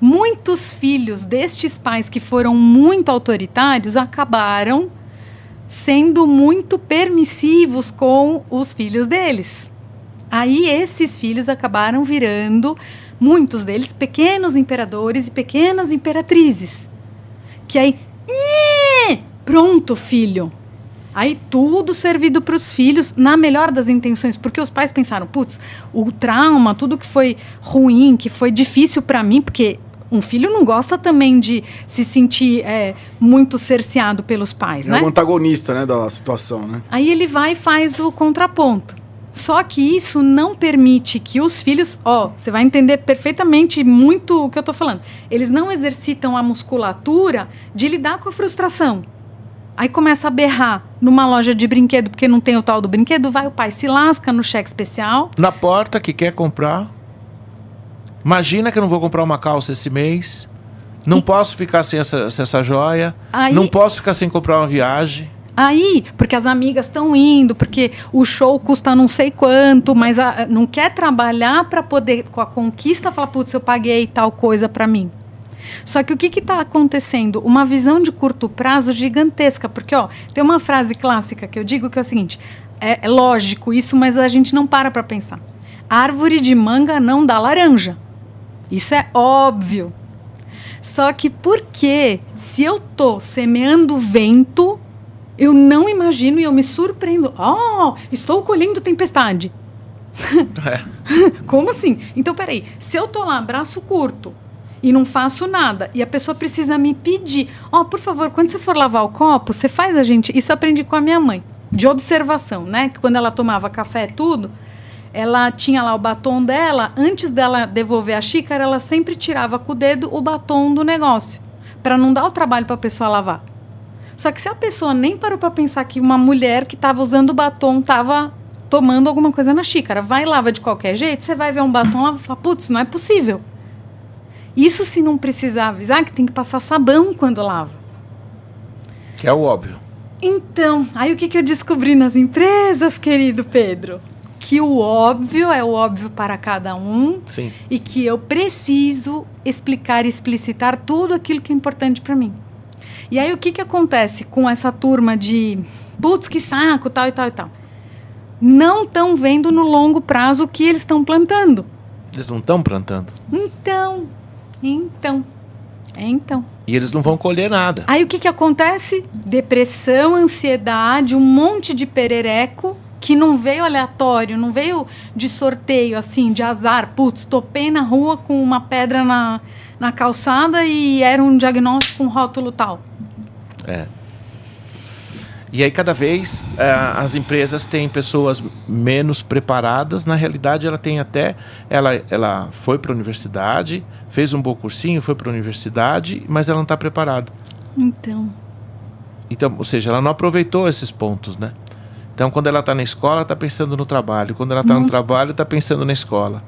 Muitos filhos destes pais que foram muito autoritários acabaram sendo muito permissivos com os filhos deles. Aí esses filhos acabaram virando, muitos deles, pequenos imperadores e pequenas imperatrizes. Que aí, pronto, filho. Aí tudo servido para os filhos, na melhor das intenções, porque os pais pensaram, putz, o trauma, tudo que foi ruim, que foi difícil para mim, porque um filho não gosta também de se sentir muito cerceado pelos pais, né? É o antagonista, né, da situação, né? Aí ele vai e faz o contraponto. Só que isso não permite que os filhos... você vai entender perfeitamente muito o que eu estou falando. Eles não exercitam a musculatura de lidar com a frustração. Aí começa a berrar numa loja de brinquedo, porque não tem o tal do brinquedo, vai o pai se lasca no cheque especial. Na porta que quer comprar. Imagina que eu não vou comprar uma calça esse mês. Não posso ficar sem essa joia. Aí, não posso ficar sem comprar uma viagem. Aí, porque as amigas estão indo, porque o show custa não sei quanto, mas não quer trabalhar para poder, com a conquista, falar, putz, eu paguei tal coisa para mim. Só que o que está acontecendo? Uma visão de curto prazo gigantesca, porque tem uma frase clássica que eu digo que é o seguinte, é lógico isso, mas a gente não para pensar. Árvore de manga não dá laranja. Isso é óbvio. Só que porque se eu tô semeando vento, eu não imagino e eu me surpreendo. Estou colhendo tempestade. Como assim? Então, peraí. Se eu tô lá, braço curto, e não faço nada, e a pessoa precisa me pedir, por favor, quando você for lavar o copo, você faz a gente... Isso eu aprendi com a minha mãe, de observação, né? Que quando ela tomava café, tudo... Ela tinha lá o batom dela, antes dela devolver a xícara, ela sempre tirava com o dedo o batom do negócio, para não dar o trabalho para a pessoa lavar. Só que se a pessoa nem parou para pensar que uma mulher que estava usando o batom estava tomando alguma coisa na xícara, vai e lava de qualquer jeito, você vai ver um batom lá e fala, putz, não é possível. Isso se não precisar avisar que tem que passar sabão quando lava. Que é o óbvio. Então, aí o que eu descobri nas empresas, querido Pedro? Que o óbvio é o óbvio para cada um. Sim. E que eu preciso explicar e explicitar tudo aquilo que é importante para mim. E aí o que acontece com essa turma de putz, que saco, tal e tal e tal? Não estão vendo no longo prazo o que eles estão plantando. Eles não estão plantando. Então. E eles não vão colher nada. Aí o que acontece? Depressão, ansiedade, um monte de perereco que não veio aleatório, não veio de sorteio, assim, de azar. Putz, topei na rua com uma pedra na calçada e era um diagnóstico com rótulo tal. E aí, cada vez, as empresas têm pessoas menos preparadas. Na realidade, ela tem até... Ela foi para a universidade, fez um bom cursinho, foi para a universidade, mas ela não está preparada. Então, Ou seja, ela não aproveitou esses pontos, né? Então, quando ela está na escola, está pensando no trabalho. Quando ela está no trabalho, está pensando na escola.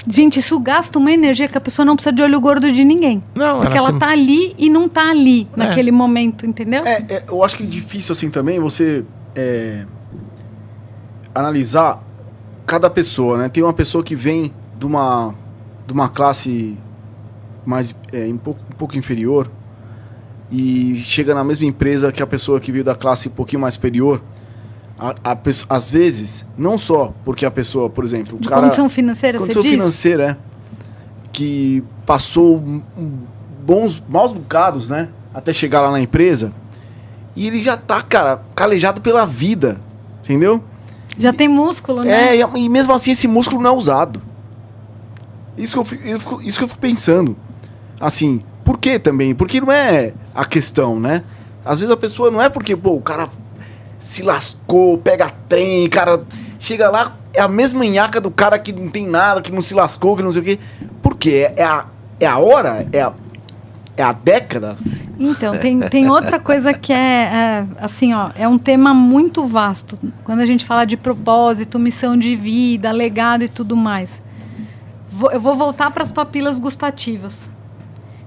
Gente, isso gasta uma energia que a pessoa não precisa de olho gordo de ninguém. Não, porque ela tá ali e não tá ali naquele momento, entendeu? Eu acho que é difícil assim também você analisar cada pessoa, né? Tem uma pessoa que vem de uma classe mais um pouco inferior e chega na mesma empresa que a pessoa que veio da classe um pouquinho mais superior. Às vezes, não só porque a pessoa, por exemplo... De condição financeira, você diz? Condição financeira, que passou maus bocados, né? Até chegar lá na empresa. E ele já tá, cara, calejado pela vida, entendeu? Já tem músculo, né? E mesmo assim esse músculo não é usado. Isso que eu fico pensando. Assim, por que também? Porque não é a questão, né? Às vezes a pessoa não é porque, o cara... se lascou, pega trem, cara, chega lá, é a mesma nhaca do cara que não tem nada, que não se lascou, que não sei o quê. Por quê? É a hora? É a década? Então, tem outra coisa que assim, ó, é um tema muito vasto. Quando a gente fala de propósito, missão de vida, legado e tudo mais. Eu vou voltar para as papilas gustativas.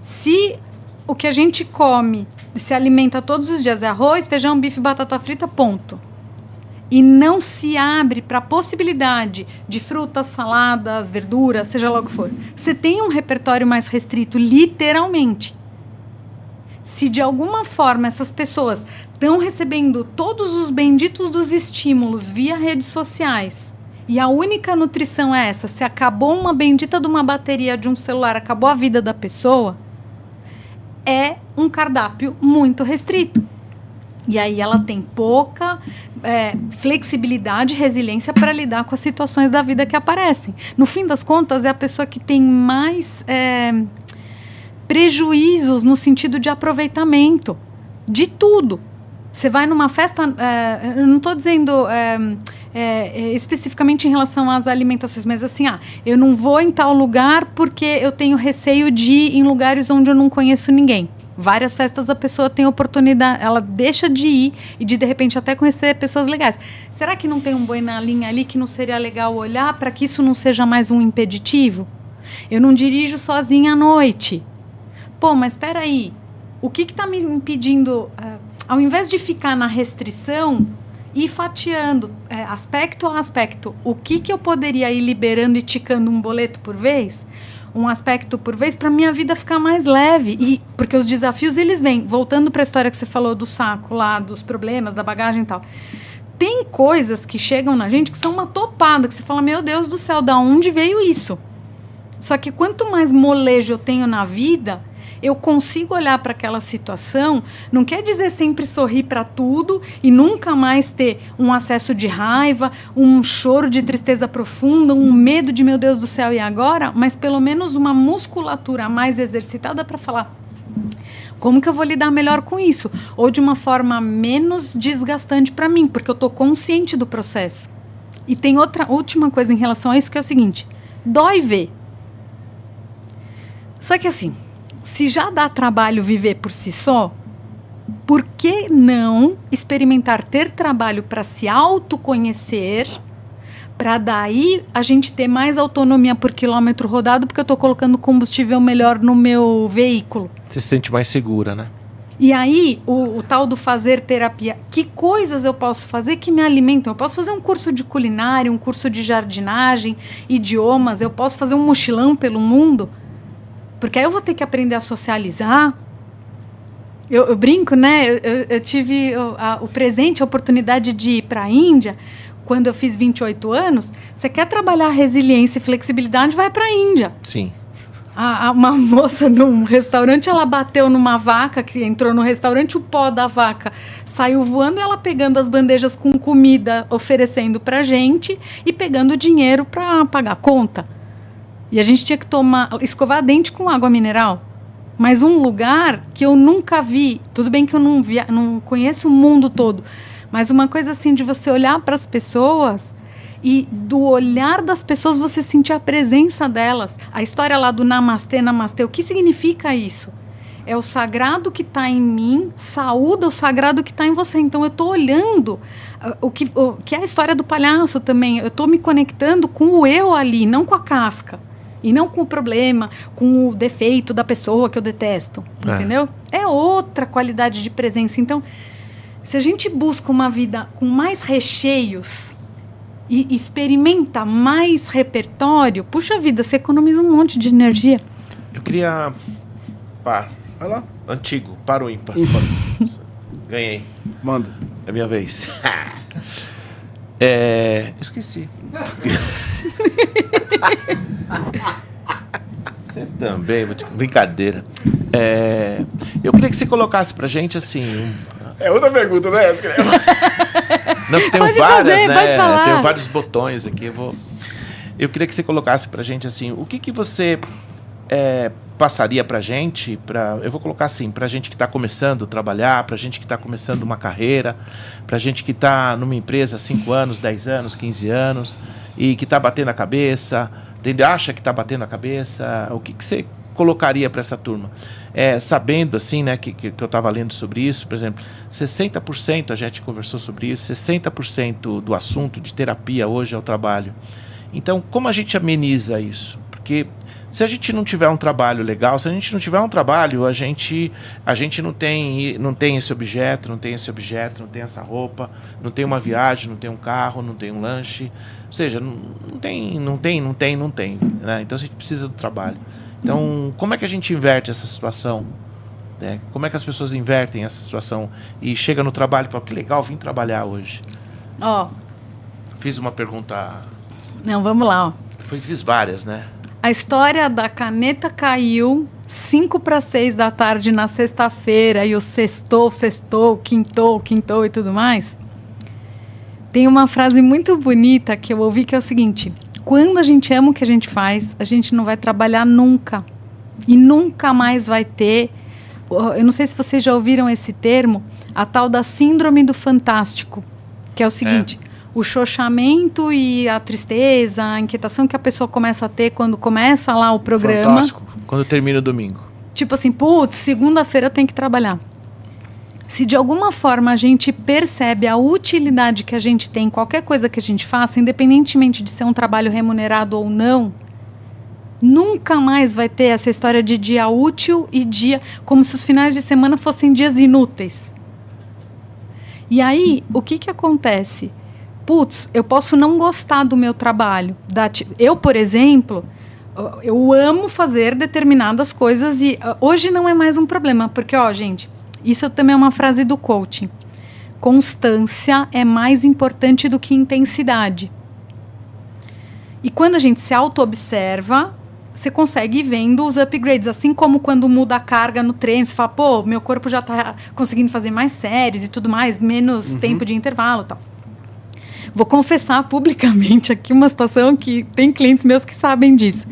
Se o que a gente come, se alimenta todos os dias, é arroz, feijão, bife, batata frita, ponto. E não se abre para a possibilidade de frutas, saladas, verduras, seja lá o que for. Você tem um repertório mais restrito, literalmente. Se de alguma forma essas pessoas estão recebendo todos os benditos dos estímulos via redes sociais, e a única nutrição é essa, se acabou uma bendita de uma bateria de um celular, acabou a vida da pessoa, é um cardápio muito restrito. E aí ela tem pouca flexibilidade e resiliência para lidar com as situações da vida que aparecem. No fim das contas, é a pessoa que tem mais prejuízos no sentido de aproveitamento de tudo. Você vai numa festa, eu não estou dizendo especificamente em relação às alimentações, mas assim, eu não vou em tal lugar porque eu tenho receio de ir em lugares onde eu não conheço ninguém. Várias festas a pessoa tem oportunidade, ela deixa de ir e de repente até conhecer pessoas legais. Será que não tem um boi na linha ali que não seria legal olhar para que isso não seja mais um impeditivo? Eu não dirijo sozinha à noite. Mas espera aí, o que está me impedindo, ao invés de ficar na restrição, ir fatiando aspecto a aspecto, o que eu poderia ir liberando e ticando um boleto por vez? Um aspecto por vez para minha vida ficar mais leve. Porque os desafios, eles vêm. Voltando para a história que você falou do saco lá, dos problemas, da bagagem e tal. Tem coisas que chegam na gente que são uma topada, que você fala, meu Deus do céu, da onde veio isso? Só que quanto mais molejo eu tenho na vida, eu consigo olhar para aquela situação, não quer dizer sempre sorrir para tudo e nunca mais ter um acesso de raiva, um choro de tristeza profunda, um medo de meu Deus do céu e agora, mas pelo menos uma musculatura mais exercitada para falar como que eu vou lidar melhor com isso? Ou de uma forma menos desgastante para mim, porque eu estou consciente do processo. E tem outra última coisa em relação a isso, que é o seguinte, dói ver. Só que assim, se já dá trabalho viver por si só, por que não experimentar ter trabalho para se autoconhecer, para daí a gente ter mais autonomia por quilômetro rodado, porque eu estou colocando combustível melhor no meu veículo. Você se sente mais segura, né? E aí, o tal do fazer terapia, que coisas eu posso fazer que me alimentam? Eu posso fazer um curso de culinária, um curso de jardinagem, idiomas, eu posso fazer um mochilão pelo mundo, porque aí eu vou ter que aprender a socializar. Eu brinco, né? Eu tive o presente, a oportunidade de ir para a Índia, quando eu fiz 28 anos. Você quer trabalhar resiliência e flexibilidade, vai para a Índia. Sim. Uma moça num restaurante, ela bateu numa vaca que entrou no restaurante, o pó da vaca saiu voando e ela pegando as bandejas com comida, oferecendo pra gente e pegando dinheiro para pagar a conta. E a gente tinha que escovar dente com água mineral. Mas um lugar que eu nunca vi, tudo bem que eu não conheço o mundo todo, mas uma coisa assim de você olhar para as pessoas e do olhar das pessoas você sentir a presença delas. A história lá do namastê, namastê, o que significa isso? é o sagrado que está em mim, saúda o sagrado que está em você. Então, eu estou olhando o que é a história do palhaço também. Eu estou me conectando com o eu ali, não com a casca. E não com o problema, com o defeito da pessoa que eu detesto. Entendeu? É outra qualidade de presença. Então, se a gente busca uma vida com mais recheios e experimenta mais repertório, puxa vida, você economiza um monte de energia. Eu queria... Par. Vai lá. Antigo, par ou ímpar? Ímpar. Ganhei. Manda. É minha vez. Esqueci. Você também, brincadeira. Eu queria que você colocasse pra gente assim. É outra pergunta, né? Não, tem Pode várias, fazer, né? pode falar. Tem vários botões aqui. Eu queria que você colocasse pra gente assim, o que você passaria pra gente, eu vou colocar assim, pra gente que tá começando a trabalhar, pra gente que tá começando uma carreira, pra gente que tá numa empresa há 5 anos, 10 anos, 15 anos, e que tá batendo a cabeça, entendeu? Acha que tá batendo a cabeça, o que você colocaria para essa turma? Sabendo, assim, né, que eu estava lendo sobre isso, por exemplo, 60%, a gente conversou sobre isso, 60% do assunto de terapia hoje é o trabalho. Então, como a gente ameniza isso? Porque se a gente não tiver um trabalho legal, se a gente não tiver um trabalho, a gente não tem esse objeto, não tem essa roupa, não tem uma viagem, não tem um carro, não tem um lanche. Ou seja, não tem, né? Então a gente precisa do trabalho. Então, como é que a gente inverte essa situação? Como é que as pessoas invertem essa situação e chega no trabalho e fala, que legal, vim trabalhar hoje. Fiz uma pergunta... Não, vamos lá, Fiz várias, né? A história da caneta caiu 5 para 6 da tarde na sexta-feira e o sextou, quintou e tudo mais. Tem uma frase muito bonita que eu ouvi que é o seguinte: quando a gente ama o que a gente faz, a gente não vai trabalhar nunca. E nunca mais vai ter... Eu não sei se vocês já ouviram esse termo, a tal da síndrome do fantástico, que é o seguinte... O xoxamento e a tristeza, a inquietação que a pessoa começa a ter quando começa lá o programa. Fantástico. Quando termina o domingo. Tipo assim, putz, segunda-feira eu tenho que trabalhar. Se de alguma forma a gente percebe a utilidade que a gente tem em qualquer coisa que a gente faça, independentemente de ser um trabalho remunerado ou não, nunca mais vai ter essa história de dia útil e dia... Como se os finais de semana fossem dias inúteis. E aí, o que acontece? Putz, eu posso não gostar do meu trabalho. Eu, por exemplo, eu amo fazer determinadas coisas e hoje não é mais um problema, porque, gente, isso também é uma frase do coaching. Constância é mais importante do que intensidade. E quando a gente se auto-observa, você consegue ir vendo os upgrades, assim como quando muda a carga no treino, você fala, pô, meu corpo já está conseguindo fazer mais séries e tudo mais, menos tempo de intervalo e tal. Vou confessar publicamente aqui uma situação que tem clientes meus que sabem disso.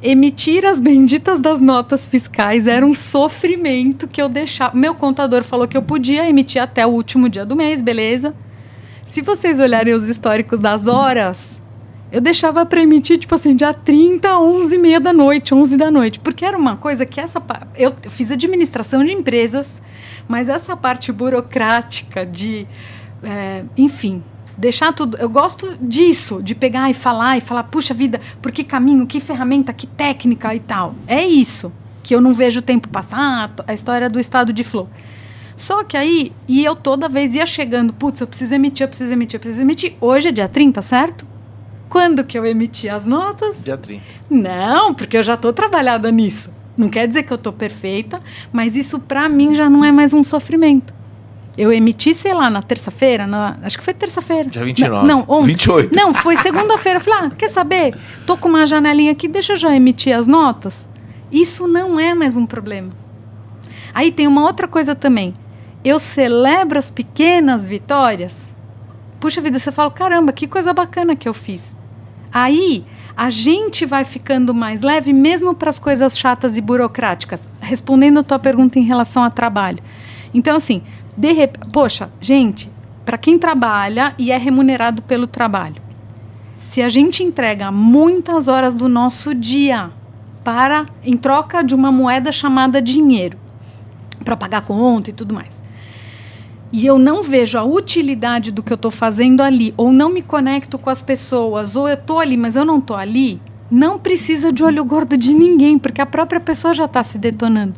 Emitir as benditas das notas fiscais era um sofrimento que eu deixava. Meu contador falou que eu podia emitir até o último dia do mês, beleza? Se vocês olharem os históricos das horas, eu deixava para emitir, tipo assim, dia 30, 11h30 da noite, 11 da noite. Porque era uma coisa que eu fiz administração de empresas, mas essa parte burocrática de... enfim... Deixar tudo... Eu gosto disso, de pegar e falar, puxa vida, por que caminho, que ferramenta, que técnica e tal. É isso, que eu não vejo o tempo passar, a história do estado de flow. Só que aí, e eu toda vez ia chegando, putz, eu preciso emitir. Hoje é dia 30, certo? Quando que eu emiti as notas? Dia 30. Não, porque eu já estou trabalhada nisso. Não quer dizer que eu estou perfeita, mas isso para mim já não é mais um sofrimento. Eu emiti, sei lá, na terça-feira, acho que foi terça-feira. Dia 29. Não, ontem. 28. Não, foi segunda-feira. Eu falei, quer saber? Tô com uma janelinha aqui, deixa eu já emitir as notas. Isso não é mais um problema. Aí tem uma outra coisa também. Eu celebro as pequenas vitórias. Puxa vida, você fala, caramba, que coisa bacana que eu fiz. Aí a gente vai ficando mais leve mesmo para as coisas chatas e burocráticas. Respondendo a tua pergunta em relação a trabalho. Então, assim... Poxa, gente, para quem trabalha e é remunerado pelo trabalho, se a gente entrega muitas horas do nosso dia em troca de uma moeda chamada dinheiro, para pagar conta e tudo mais. E eu não vejo a utilidade do que eu estou fazendo ali, ou não me conecto com as pessoas, ou eu estou ali, mas eu não estou ali, não precisa de olho gordo de ninguém, porque a própria pessoa já está se detonando.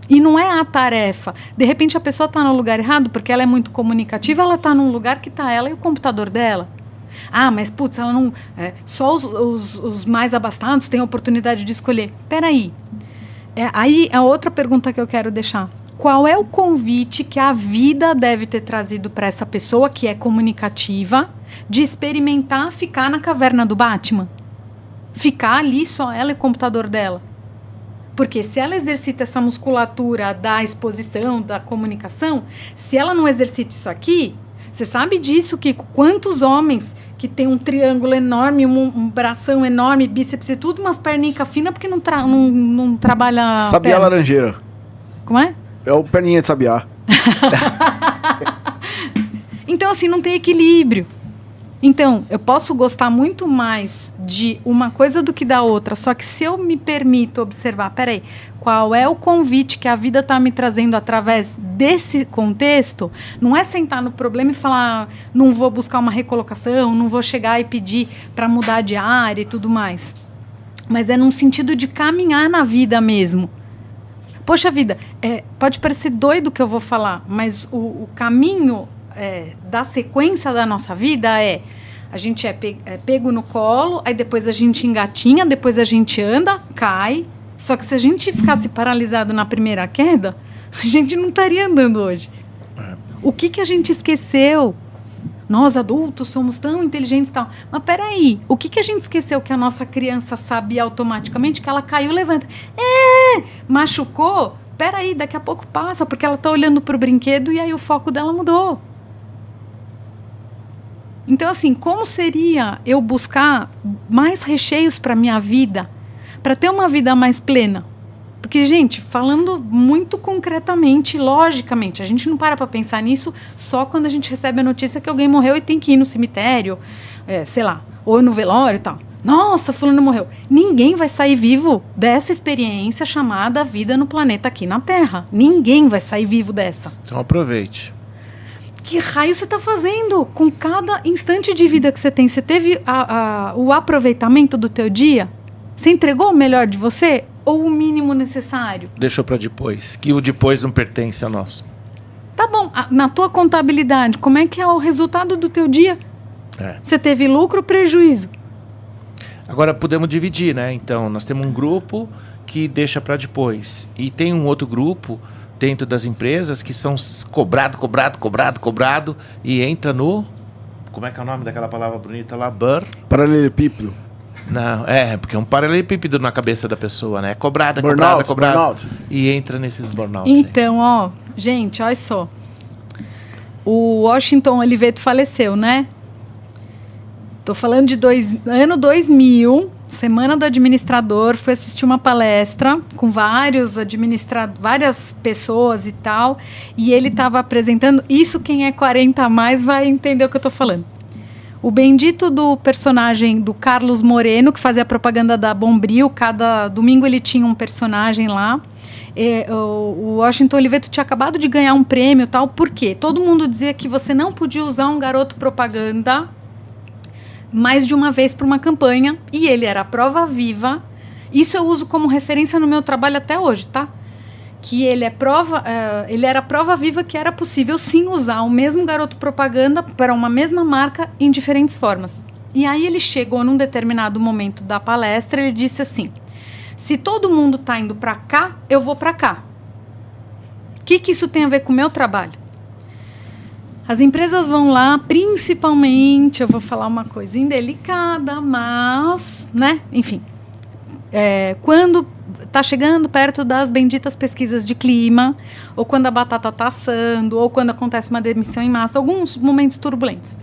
E não é a tarefa. De repente a pessoa está no lugar errado, porque ela é muito comunicativa, ela está num lugar que está ela e o computador dela. Ah, mas putz, ela não. Só os mais abastados têm a oportunidade de escolher. Peraí. Aí a outra pergunta que eu quero deixar. Qual é o convite que a vida deve ter trazido para essa pessoa que é comunicativa de experimentar ficar na caverna do Batman? Ficar ali só ela e o computador dela? Porque se ela exercita essa musculatura da exposição, da comunicação, se ela não exercita isso aqui, você sabe disso, Kiko? Quantos homens que tem um triângulo enorme, um bração enorme, bíceps e tudo, umas pernicas finas porque não trabalha Sabiá perna. laranjeira. Como é? É o perninha de sabiá. Então, assim, não tem equilíbrio. Então, eu posso gostar muito mais de uma coisa do que da outra, só que se eu me permito observar, peraí, qual é o convite que a vida está me trazendo através desse contexto, não é sentar no problema e falar, não vou buscar uma recolocação, não vou chegar e pedir para mudar de área e tudo mais. Mas é num sentido de caminhar na vida mesmo. Poxa vida, pode parecer doido o que eu vou falar, mas o caminho da sequência da nossa vida a gente é pego no colo, aí depois a gente engatinha, depois a gente anda, cai. Só que se a gente ficasse paralisado na primeira queda, a gente não estaria andando hoje. O que a gente esqueceu? Nós adultos somos tão inteligentes e tal. Mas peraí, o que a gente esqueceu que a nossa criança sabia automaticamente? Que ela caiu, levanta. Machucou? Peraí, daqui a pouco passa, porque ela está olhando para o brinquedo e aí o foco dela mudou. Então, assim, como seria eu buscar mais recheios para a minha vida, para ter uma vida mais plena? Porque, gente, falando muito concretamente, logicamente, a gente não para pensar nisso só quando a gente recebe a notícia que alguém morreu e tem que ir no cemitério, sei lá, ou no velório e tal. Nossa, fulano morreu. Ninguém vai sair vivo dessa experiência chamada vida no planeta aqui na Terra. Ninguém vai sair vivo dessa. Então aproveite. Que raio você está fazendo com cada instante de vida que você tem? Você teve o aproveitamento do teu dia? Você entregou o melhor de você ou o mínimo necessário? Deixou para depois, que o depois não pertence a nós. Tá bom, na tua contabilidade, como é que é o resultado do teu dia? Você teve lucro ou prejuízo? Agora podemos dividir, né? Então, nós temos um grupo que deixa para depois. E tem um outro grupo dentro das empresas que são cobrado e entra no... Como é que é o nome daquela palavra bonita lá? Paralelepípedo. Não, porque é um paralelepípedo na cabeça da pessoa, né? Cobrada. Burnout. E entra nesses burnout. Então, gente, olha só. O Washington Oliveto faleceu, né? Tô falando de ano 2000, Semana do Administrador, fui assistir uma palestra com várias pessoas e tal, e ele estava apresentando, isso quem é 40 a mais vai entender o que eu tô falando. O bendito do personagem do Carlos Moreno, que fazia a propaganda da Bombril, cada domingo ele tinha um personagem lá. O Washington Oliveto tinha acabado de ganhar um prêmio e tal, por quê? Todo mundo dizia que você não podia usar um garoto propaganda mais de uma vez para uma campanha, e ele era a prova viva. Isso eu uso como referência no meu trabalho até hoje, tá? Que ele era a prova viva que era possível sim usar o mesmo garoto propaganda para uma mesma marca em diferentes formas. E aí ele chegou num determinado momento da palestra, ele disse assim: se todo mundo está indo para cá, eu vou para cá. O que isso tem a ver com o meu trabalho? As empresas vão lá, principalmente, eu vou falar uma coisa indelicada, mas, né, enfim, quando está chegando perto das benditas pesquisas de clima, ou quando a batata está assando, ou quando acontece uma demissão em massa, alguns momentos turbulentos.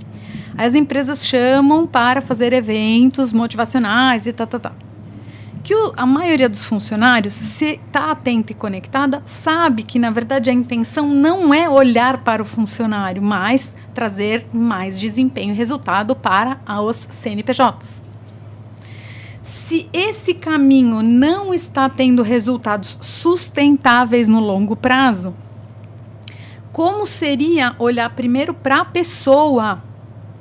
As empresas chamam para fazer eventos motivacionais e que a maioria dos funcionários, se está atenta e conectada, sabe que, na verdade, a intenção não é olhar para o funcionário, mas trazer mais desempenho e resultado para os CNPJs. Se esse caminho não está tendo resultados sustentáveis no longo prazo, como seria olhar primeiro para a pessoa?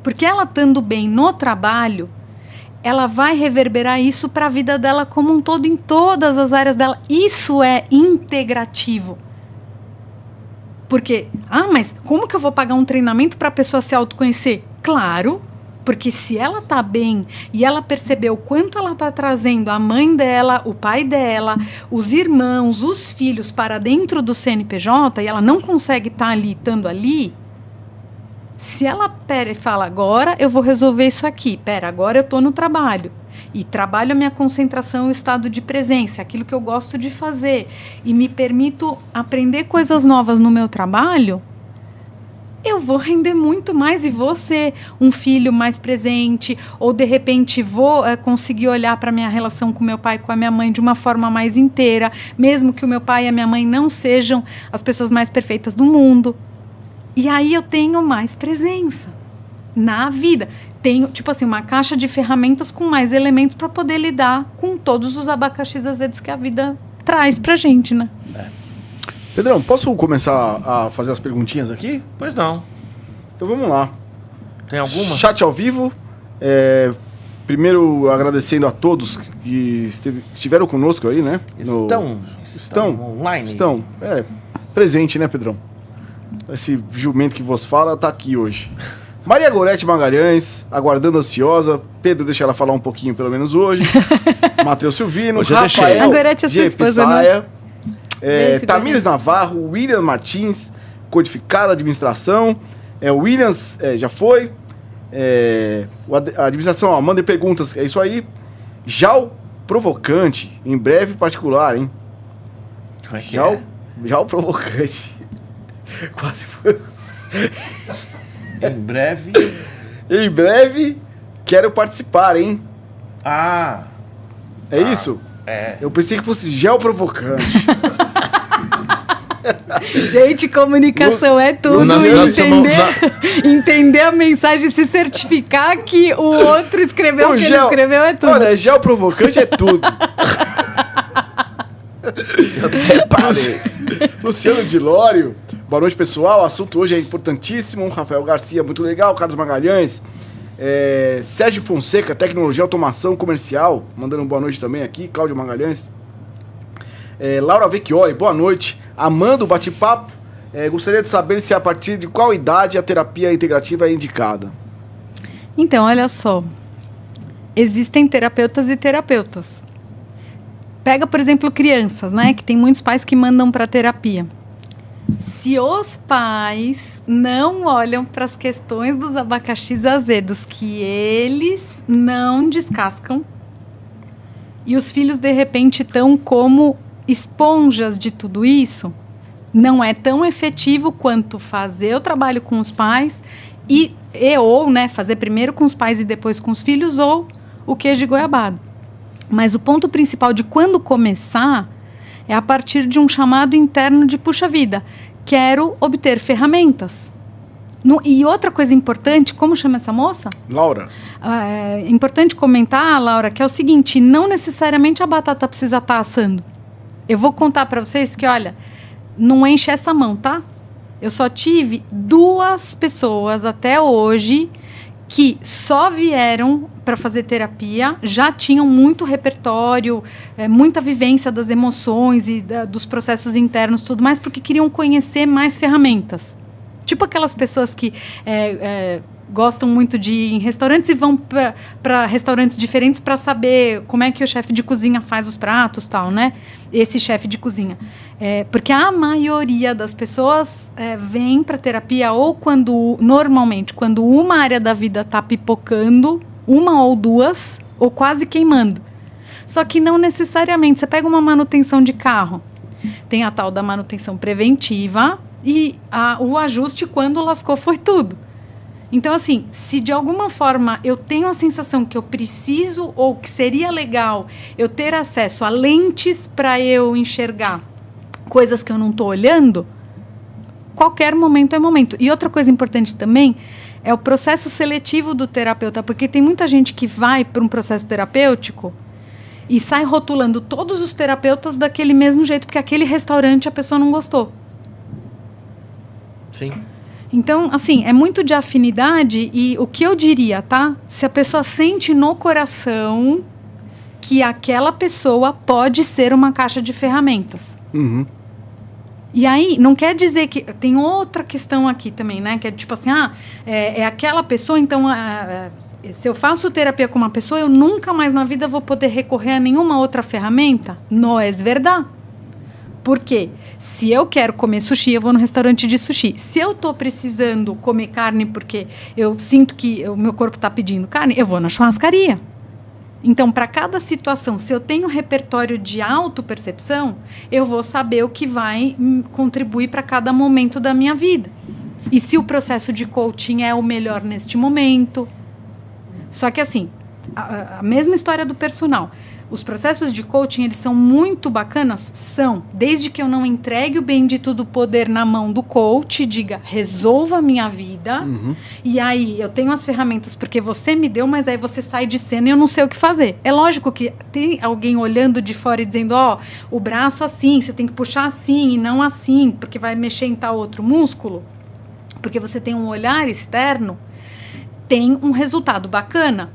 Porque ela estando bem no trabalho, ela vai reverberar isso para a vida dela como um todo, em todas as áreas dela. Isso é integrativo. Porque, mas como que eu vou pagar um treinamento para a pessoa se autoconhecer? Claro, porque se ela está bem e ela percebeu o quanto ela está trazendo a mãe dela, o pai dela, os irmãos, os filhos para dentro do CNPJ e ela não consegue estar ali, estando ali, se ela pera e fala, agora eu vou resolver isso aqui, agora eu estou no trabalho e trabalho a minha concentração e o estado de presença, aquilo que eu gosto de fazer e me permito aprender coisas novas no meu trabalho, eu vou render muito mais e vou ser um filho mais presente, ou de repente vou conseguir olhar para a minha relação com meu pai e com a minha mãe de uma forma mais inteira, mesmo que o meu pai e a minha mãe não sejam as pessoas mais perfeitas do mundo. E aí eu tenho mais presença na vida. Tenho, tipo assim, uma caixa de ferramentas com mais elementos para poder lidar com todos os abacaxis azedos que a vida traz pra gente, né? Pedrão, posso começar a fazer as perguntinhas aqui? Pois não. Então vamos lá. Tem alguma? Chat ao vivo. Primeiro agradecendo a todos que estiveram conosco aí, né? Estão online. Estão. Presente, né, Pedrão? Esse jumento que vos fala tá aqui hoje. Maria Gorete Magalhães, aguardando ansiosa. Pedro, deixa ela falar um pouquinho, pelo menos hoje. Matheus Silvino, Rafael a Gorete é sua esposa, né? Tamires Navarro, William Martins, codificada administração. Williams já foi. A administração manda perguntas, é isso aí. Jal Provocante, em breve particular, hein? Como é que Jal Provocante. Quase foi. Em breve, quero participar, hein? Isso? Eu pensei que fosse Gel Provocante. Gente, comunicação é tudo. Entender a mensagem, se certificar que o outro escreveu o que ele escreveu é tudo. Olha, Gel Provocante é tudo. Luciano Dilório, boa noite, pessoal. O assunto hoje é importantíssimo. Rafael Garcia, muito legal. Carlos Magalhães, Sérgio Fonseca, tecnologia, automação comercial, mandando boa noite também aqui. Cláudio Magalhães, Laura Vecchioli, boa noite. Amando o bate-papo, gostaria de saber se a partir de qual idade a terapia integrativa é indicada. Então, olha só, existem terapeutas e terapeutas. Pega, por exemplo, crianças, né? Que tem muitos pais que mandam para terapia. Se os pais não olham para as questões dos abacaxis azedos, que eles não descascam, e os filhos, de repente, estão como esponjas de tudo isso, não é tão efetivo quanto fazer o trabalho com os pais ou, né, fazer primeiro com os pais e depois com os filhos, ou o queijo de goiabada. Mas o ponto principal de quando começar é a partir de um chamado interno de puxa vida. Quero obter ferramentas. E outra coisa importante, como chama essa moça? Laura. É importante comentar, Laura, que é o seguinte, não necessariamente a batata precisa estar assando. Eu vou contar para vocês que, olha, não enche essa mão, tá? Eu só tive 2 pessoas até hoje que só vieram para fazer terapia, já tinham muito repertório, muita vivência das emoções e dos processos internos, tudo mais, porque queriam conhecer mais ferramentas. Tipo aquelas pessoas que gostam muito de ir em restaurantes e vão para restaurantes diferentes para saber como é que o chefe de cozinha faz os pratos, tal, né? Esse chefe de cozinha. Porque a maioria das pessoas vem para terapia ou normalmente, quando uma área da vida está pipocando, 1 ou 2, ou quase queimando. Só que não necessariamente. Você pega uma manutenção de carro, tem a tal da manutenção preventiva e o ajuste quando lascou foi tudo. Então, assim, se de alguma forma eu tenho a sensação que eu preciso ou que seria legal eu ter acesso a lentes para eu enxergar coisas que eu não estou olhando, qualquer momento é momento. E outra coisa importante também é o processo seletivo do terapeuta, porque tem muita gente que vai para um processo terapêutico e sai rotulando todos os terapeutas daquele mesmo jeito, porque aquele restaurante a pessoa não gostou. Sim. Então, assim, é muito de afinidade e o que eu diria, tá? Se a pessoa sente no coração que aquela pessoa pode ser uma caixa de ferramentas. Uhum. E aí, não quer dizer que... Tem outra questão aqui também, né? Que é tipo assim, é aquela pessoa, então... se eu faço terapia com uma pessoa, eu nunca mais na vida vou poder recorrer a nenhuma outra ferramenta? Não é verdade. Por quê? Se eu quero comer sushi, eu vou no restaurante de sushi. Se eu tô precisando comer carne porque eu sinto que o meu corpo tá pedindo carne, eu vou na churrascaria. Então, para cada situação, se eu tenho repertório de autopercepção, eu vou saber o que vai contribuir para cada momento da minha vida. E se o processo de coaching é o melhor neste momento. Só que assim, a mesma história do personal. Os processos de coaching, eles são muito bacanas? São. Desde que eu não entregue o bendito do poder na mão do coach, diga, resolva a minha vida. Uhum. E aí, eu tenho as ferramentas porque você me deu, mas aí você sai de cena e eu não sei o que fazer. É lógico que tem alguém olhando de fora e dizendo, o braço assim, você tem que puxar assim e não assim, porque vai mexer em tal outro músculo. Porque você tem um olhar externo, tem um resultado bacana.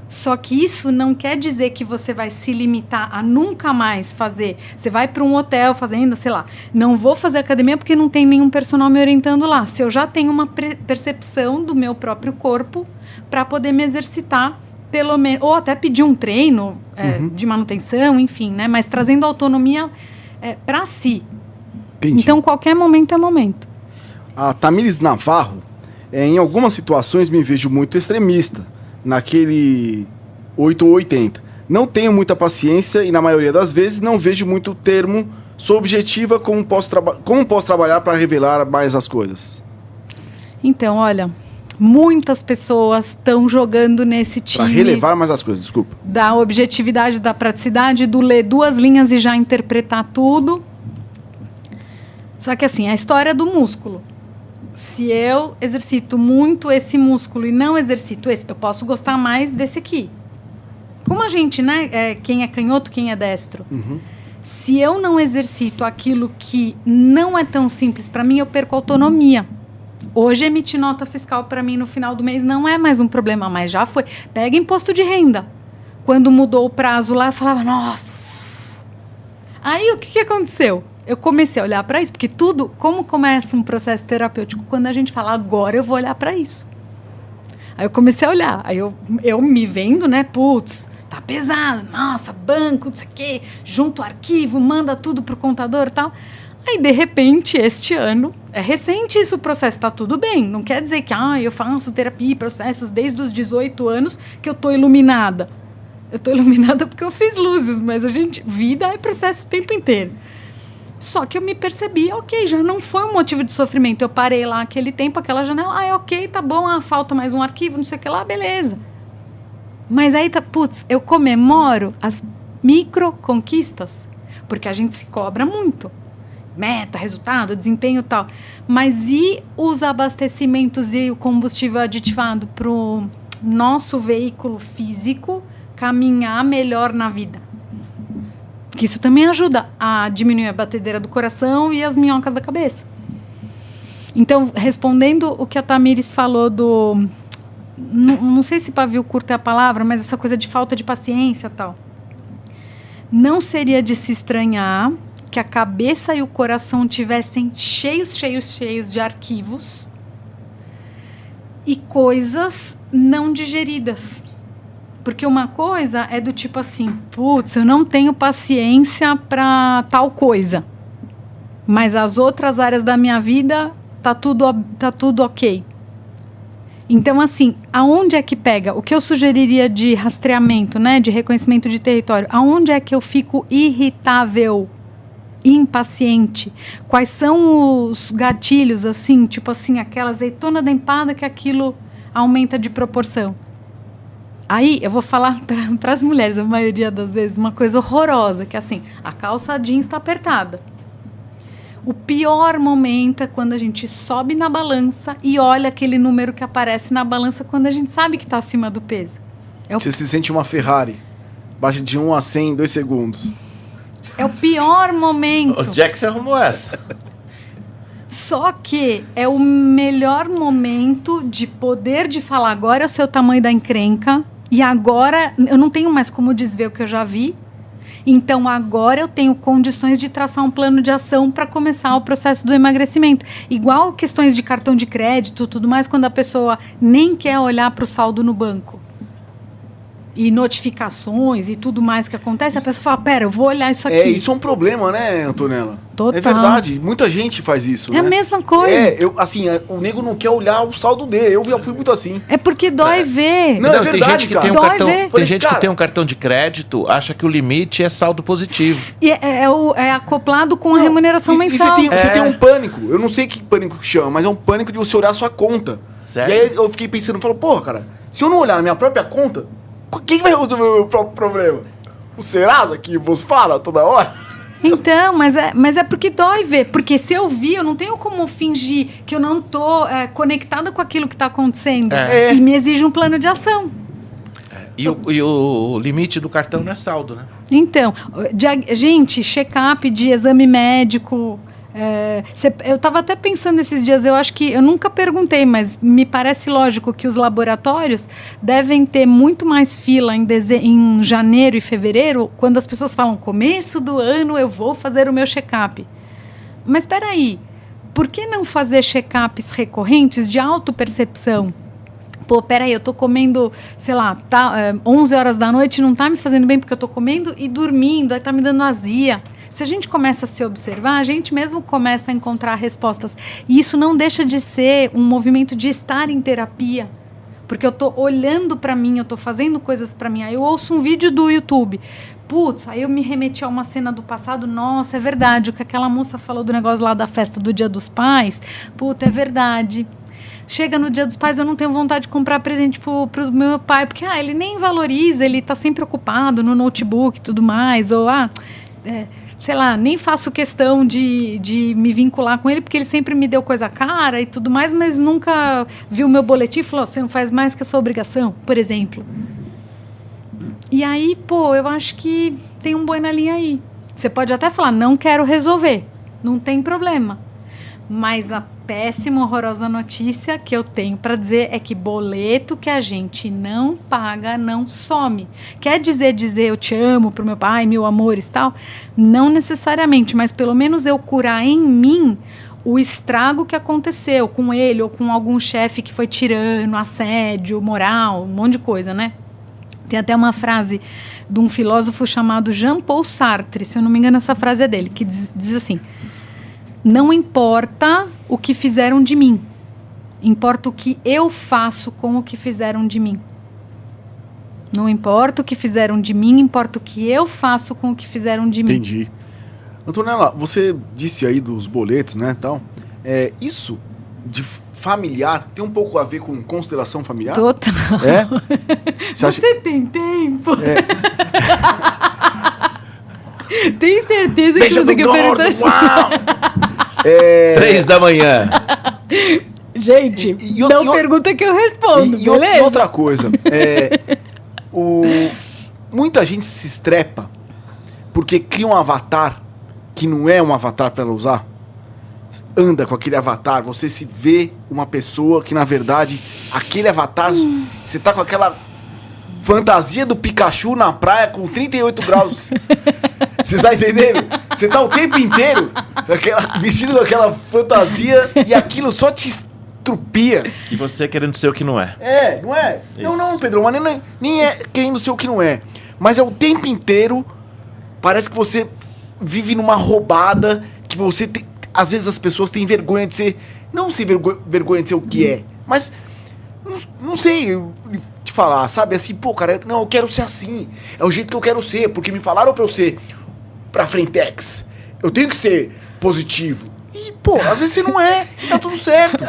Só que isso não quer dizer que você vai se limitar a nunca mais fazer. Você vai para um hotel fazendo, sei lá, não vou fazer academia porque não tem nenhum personal me orientando lá. Se eu já tenho uma percepção do meu próprio corpo para poder me exercitar, pelo menos, ou até pedir um treino de manutenção, enfim, né? Mas trazendo autonomia para si. Entendi. Então, qualquer momento é momento. A Tamires Navarro, em algumas situações me vejo muito extremista. Naquele 8 ou 80. Não tenho muita paciência e, na maioria das vezes, não vejo muito termo. Sou objetiva como posso trabalhar para revelar mais as coisas. Então, olha, muitas pessoas estão jogando nesse time. Para relevar mais as coisas, desculpa. Da objetividade, da praticidade, do ler 2 linhas e já interpretar tudo. Só que assim, a história do músculo. Se eu exercito muito esse músculo e não exercito esse, eu posso gostar mais desse aqui. Como a gente, né? Quem é canhoto, quem é destro. Uhum. Se eu não exercito aquilo que não é tão simples para mim, eu perco autonomia. Hoje, emitir nota fiscal para mim no final do mês não é mais um problema, mas já foi. Pega imposto de renda. Quando mudou o prazo lá, eu falava, nossa. Aí, o que aconteceu? Eu comecei a olhar para isso, porque tudo, como começa um processo terapêutico? Quando a gente fala, agora eu vou olhar para isso. Aí eu comecei a olhar, aí eu me vendo, né, putz, tá pesado, nossa, banco, não sei o quê, junta o arquivo, manda tudo pro contador e tal. Aí, de repente, este ano, é recente isso o processo, tá tudo bem. Não quer dizer que, eu faço terapia e processos desde os 18 anos que eu tô iluminada. Eu tô iluminada porque eu fiz luzes, mas vida é processo o tempo inteiro. Só que eu me percebi, ok, já não foi um motivo de sofrimento. Eu parei lá aquele tempo, aquela janela, ok, tá bom, falta mais um arquivo, não sei o que lá, beleza. Mas aí, eu comemoro as micro conquistas, porque a gente se cobra muito. Meta, resultado, desempenho e tal. Mas e os abastecimentos e o combustível aditivado para o nosso veículo físico caminhar melhor na vida? Que isso também ajuda a diminuir a batedeira do coração e as minhocas da cabeça. Então, respondendo o que a Tamires falou do... Não sei se pavio curto é a palavra, mas essa coisa de falta de paciência e tal. Não seria de se estranhar que a cabeça e o coração tivessem cheios de arquivos e coisas não digeridas. Porque uma coisa é do tipo assim, putz, eu não tenho paciência para tal coisa. Mas as outras áreas da minha vida tá tudo ok. Então, assim, aonde é que pega? O que eu sugeriria de rastreamento, né, de reconhecimento de território? Aonde é que eu fico irritável, impaciente? Quais são os gatilhos, assim, tipo assim, aquela azeitona da empada que aquilo aumenta de proporção? Aí, eu vou falar para as mulheres, a maioria das vezes, uma coisa horrorosa, que é assim, a calça jeans está apertada. O pior momento é quando a gente sobe na balança e olha aquele número que aparece na balança quando a gente sabe que está acima do peso. Você se sente uma Ferrari Baixa de 1 a 100 em 2 segundos. É o pior momento. Onde é que você arrumou essa? Só que é o melhor momento de poder de falar agora é o seu tamanho da encrenca e agora eu não tenho mais como desver o que eu já vi. Então agora eu tenho condições de traçar um plano de ação para começar o processo do emagrecimento. Igual questões de cartão de crédito, tudo mais, quando a pessoa nem quer olhar para o saldo no banco. E notificações e tudo mais que acontece, a pessoa fala, pera, eu vou olhar isso aqui. Isso é um problema, né, Antonella? Total. É verdade, muita gente faz isso, É né? a mesma coisa. O nego não quer olhar o saldo dele, eu já fui muito assim. É porque dói ver. Não, é tem verdade, gente que cara. tem um Dói cartão, ver. tem gente Cara, que tem um cartão de crédito, acha que o limite é saldo positivo. E é acoplado com a remuneração mensal. E você tem um pânico, eu não sei que pânico que chama, mas é um pânico de você olhar a sua conta. Sério? E aí eu fiquei pensando, porra, cara, se eu não olhar na minha própria conta, quem vai resolver o meu próprio problema? O Serasa que vos fala toda hora? Então, mas é porque dói ver. Porque se eu vi, eu não tenho como fingir que eu não tô conectada com aquilo que tá acontecendo. E me exige um plano de ação. E o limite do cartão não é saldo, né? Então, gente, check-up de exame médico. Eu estava até pensando esses dias, eu acho que eu nunca perguntei, mas me parece lógico que os laboratórios devem ter muito mais fila em janeiro e fevereiro, quando as pessoas falam começo do ano eu vou fazer o meu check-up. Mas espera aí, por que não fazer check-ups recorrentes de autopercepção? Pô, peraí, eu tô comendo, sei lá, 11 horas da noite, não tá me fazendo bem porque eu tô comendo e dormindo, aí tá me dando azia. Se a gente começa a se observar, a gente mesmo começa a encontrar respostas. E isso não deixa de ser um movimento de estar em terapia. Porque eu tô olhando pra mim, eu tô fazendo coisas pra mim. Aí eu ouço um vídeo do YouTube. Putz, aí eu me remeti a uma cena do passado. Nossa, é verdade, o que aquela moça falou do negócio lá da festa do Dia dos Pais. Puta, é verdade. Chega no Dia dos Pais, eu não tenho vontade de comprar presente pro meu pai. Porque ele nem valoriza, ele tá sempre ocupado no notebook e tudo mais. Ou, sei lá, nem faço questão de me vincular com ele, porque ele sempre me deu coisa cara e tudo mais, mas nunca viu o meu boletim e falou, você não faz mais que a sua obrigação, por exemplo. E aí, eu acho que tem um boi na linha aí. Você pode até falar, não quero resolver, não tem problema. Mas a péssima, horrorosa notícia que eu tenho para dizer é que boleto que a gente não paga não some. Quer dizer eu te amo pro meu pai, mil amores e tal? Não necessariamente, mas pelo menos eu curar em mim o estrago que aconteceu com ele ou com algum chefe que foi tirano, assédio, moral, um monte de coisa, né? Tem até uma frase de um filósofo chamado Jean-Paul Sartre, se eu não me engano essa frase é dele, que diz assim: não importa o que fizeram de mim, importa o que eu faço com o que fizeram de mim. Não importa o que fizeram de mim, importa o que eu faço com o que fizeram de mim. Entendi. Antonella, você disse aí dos boletos, né, tal. Isso de familiar tem um pouco a ver com constelação familiar? Total. Você tem tempo? Tem certeza Beijo que você quer perguntar gordo, uau! 3 da manhã. Gente, pergunta que eu respondo, beleza? E outra coisa, muita gente se estrepa porque cria um avatar que não é um avatar para ela usar. Anda com aquele avatar, você se vê uma pessoa que, na verdade, aquele avatar, você tá com aquela fantasia do Pikachu na praia com 38 graus. Você tá entendendo? Você tá o tempo inteiro vestido com aquela fantasia e aquilo só te estrupia. E você querendo ser o que não é. Não é? Isso. Não, Pedro, mas nem é querendo ser o que não é. Mas é o tempo inteiro, parece que você vive numa roubada, que você tem, às vezes as pessoas têm vergonha de ser, não se vergonha de ser o que é, mas não sei te falar, sabe? Assim, cara, não, eu quero ser assim, é o jeito que eu quero ser, porque me falaram pra eu ser pra frentex, eu tenho que ser positivo. E, às vezes você não é, e tá tudo certo.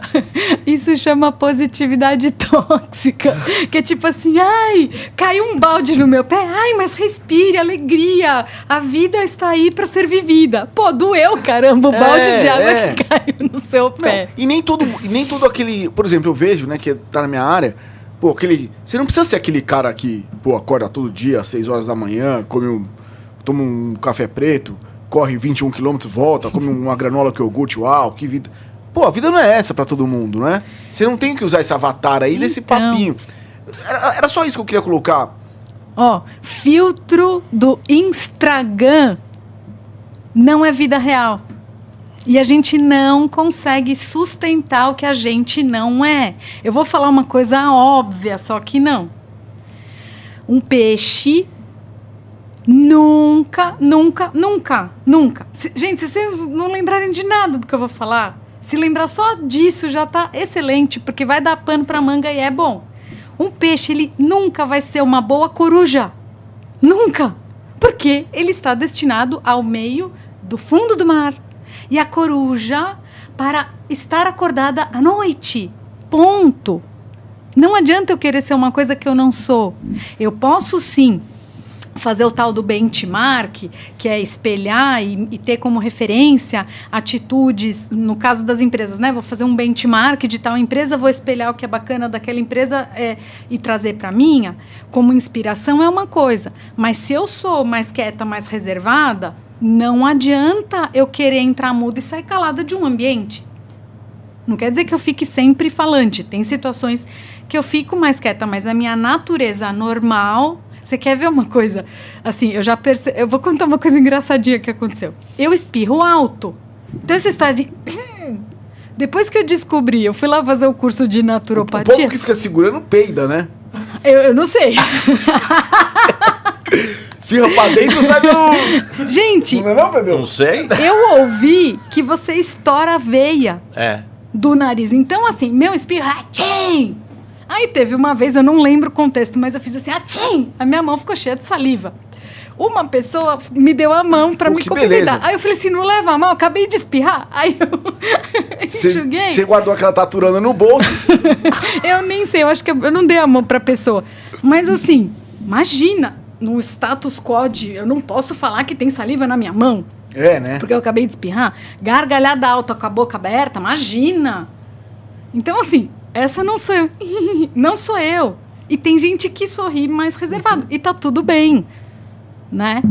Isso chama positividade tóxica. Que é tipo assim, caiu um balde no meu pé. Mas respire, alegria. A vida está aí pra ser vivida. Doeu, caramba, o balde de água que caiu no seu pé. Não, e nem todo aquele... Por exemplo, eu vejo, né, que tá na minha área, Pô, você não precisa ser aquele cara que, pô, acorda todo dia às 6 horas da manhã, toma um café preto, corre 21 km, volta, come uma granola com iogurte, uau, que vida. Pô, a vida não é essa pra todo mundo, né? Você não tem que usar esse avatar aí desse papinho. Era só isso que eu queria colocar. Ó, filtro do Instagram não é vida real. E a gente não consegue sustentar o que a gente não é. Eu vou falar uma coisa óbvia, só que não. Um peixe nunca. Gente, se vocês não lembrarem de nada do que eu vou falar, se lembrar só disso já tá excelente, porque vai dar pano pra manga e é bom. Um peixe, ele nunca vai ser uma boa coruja. Nunca. Porque ele está destinado ao meio do fundo do mar. E a coruja para estar acordada à noite. Ponto. Não adianta eu querer ser uma coisa que eu não sou. Eu posso sim fazer o tal do benchmark, que é espelhar e ter como referência atitudes, no caso das empresas, né? Vou fazer um benchmark de tal empresa, vou espelhar o que é bacana daquela empresa e trazer para a minha, como inspiração é uma coisa. Mas se eu sou mais quieta, mais reservada, não adianta eu querer entrar muda e sair calada de um ambiente. Não quer dizer que eu fique sempre falante. Tem situações que eu fico mais quieta, mas a minha natureza normal... Você quer ver uma coisa? Assim, eu vou contar uma coisa engraçadinha que aconteceu. Eu espirro alto. Então, essa história de... Depois que eu descobri, eu fui lá fazer o curso de naturopatia... O povo que fica segurando peida, né? Eu não sei. Espirra pra dentro, sabe o... Gente... Não é não, Pedro? Não sei. Eu ouvi que você estoura a veia do nariz. Então, assim, meu espirro... Atchim! Aí teve uma vez, eu não lembro o contexto, mas eu fiz assim, atchim! A minha mão ficou cheia de saliva. Uma pessoa me deu a mão pra me cumprimentar. Beleza. Aí eu falei assim, não leva a mão, eu acabei de espirrar. Aí eu enxuguei. Você guardou aquela taturana no bolso. Eu nem sei, eu acho que eu não dei a mão pra pessoa. Mas assim, imagina, no status quo de eu não posso falar que tem saliva na minha mão. É, né? Porque eu acabei de espirrar. Gargalhada alta com a boca aberta, imagina. Então assim... Essa não sou eu. Não sou eu. E tem gente que sorri mais reservado. E tá tudo bem. Né?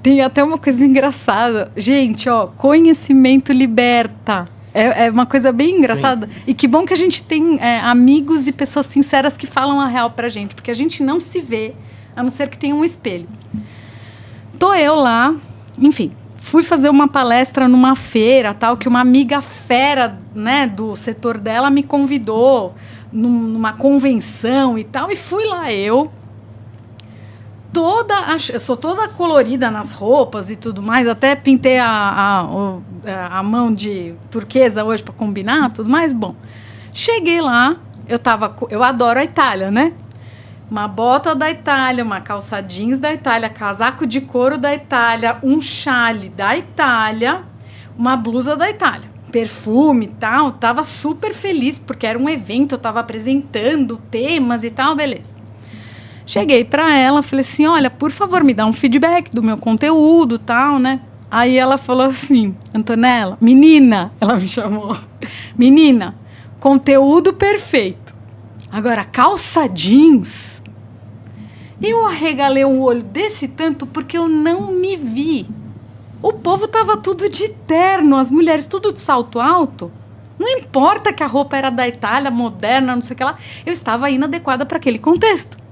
Tem até uma coisa engraçada. Gente, ó, conhecimento liberta. É uma coisa bem engraçada. Sim. E que bom que a gente tem amigos e pessoas sinceras que falam a real pra gente. Porque a gente não se vê, a não ser que tenha um espelho. Tô eu lá, enfim... Fui fazer uma palestra numa feira, tal, que uma amiga fera, né, do setor dela me convidou numa convenção e tal, e fui lá eu sou toda colorida nas roupas e tudo mais, até pintei a mão de turquesa hoje para combinar, tudo mais, bom. Cheguei lá, eu adoro a Itália, né? Uma bota da Itália, uma calça jeans da Itália, casaco de couro da Itália, um chale da Itália, uma blusa da Itália, perfume e tal. Tava super feliz porque era um evento, eu tava apresentando temas e tal, beleza. Cheguei pra ela, falei assim, olha, por favor, me dá um feedback do meu conteúdo e tal, né? Aí ela falou assim, Antonella, menina, ela me chamou, menina, conteúdo perfeito. Agora, calça jeans, eu arregalei um olho desse tanto porque eu não me vi. O povo tava tudo de terno, as mulheres tudo de salto alto. Não importa que a roupa era da Itália, moderna, não sei o que lá. Eu estava inadequada para aquele contexto.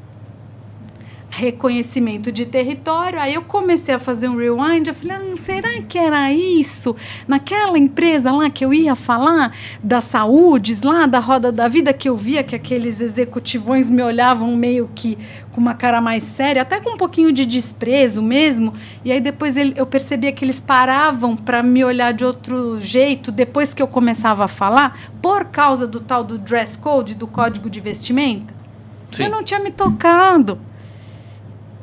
Reconhecimento de território. Aí eu comecei a fazer um rewind. Eu falei, será que era isso? Naquela empresa lá que eu ia falar das saúdes, lá da Roda da Vida, que eu via que aqueles executivões me olhavam meio que com uma cara mais séria, até com um pouquinho de desprezo mesmo. E aí depois eu percebia que eles paravam para me olhar de outro jeito depois que eu começava a falar, por causa do tal do dress code, do código de vestimenta. Sim. Eu não tinha me tocado.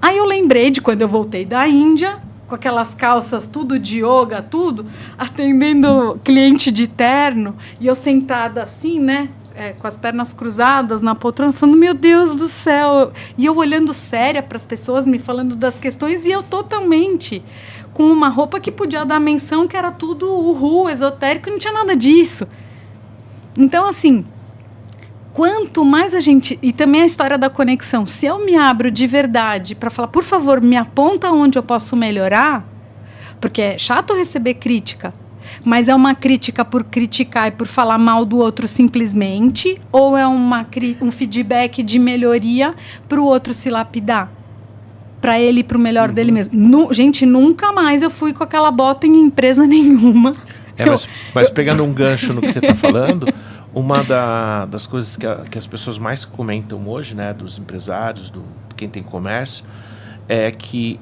Aí eu lembrei de quando eu voltei da Índia, com aquelas calças tudo de yoga, tudo, atendendo cliente de terno, e eu sentada assim, né, com as pernas cruzadas na poltrona, falando, meu Deus do céu, e eu olhando séria para as pessoas, me falando das questões, e eu totalmente com uma roupa que podia dar menção, que era tudo esotérico, e não tinha nada disso. Então, assim, quanto mais a gente... E também a história da conexão. Se eu me abro de verdade para falar, por favor, me aponta onde eu posso melhorar, porque é chato receber crítica, mas é uma crítica por criticar e por falar mal do outro simplesmente, ou é um feedback de melhoria para o outro se lapidar? Para ele ir para o melhor dele mesmo. Gente, nunca mais eu fui com aquela bota em empresa nenhuma. Mas pegando um gancho no que você está falando, uma das coisas que as pessoas mais comentam hoje, né, dos empresários, quem tem comércio, é que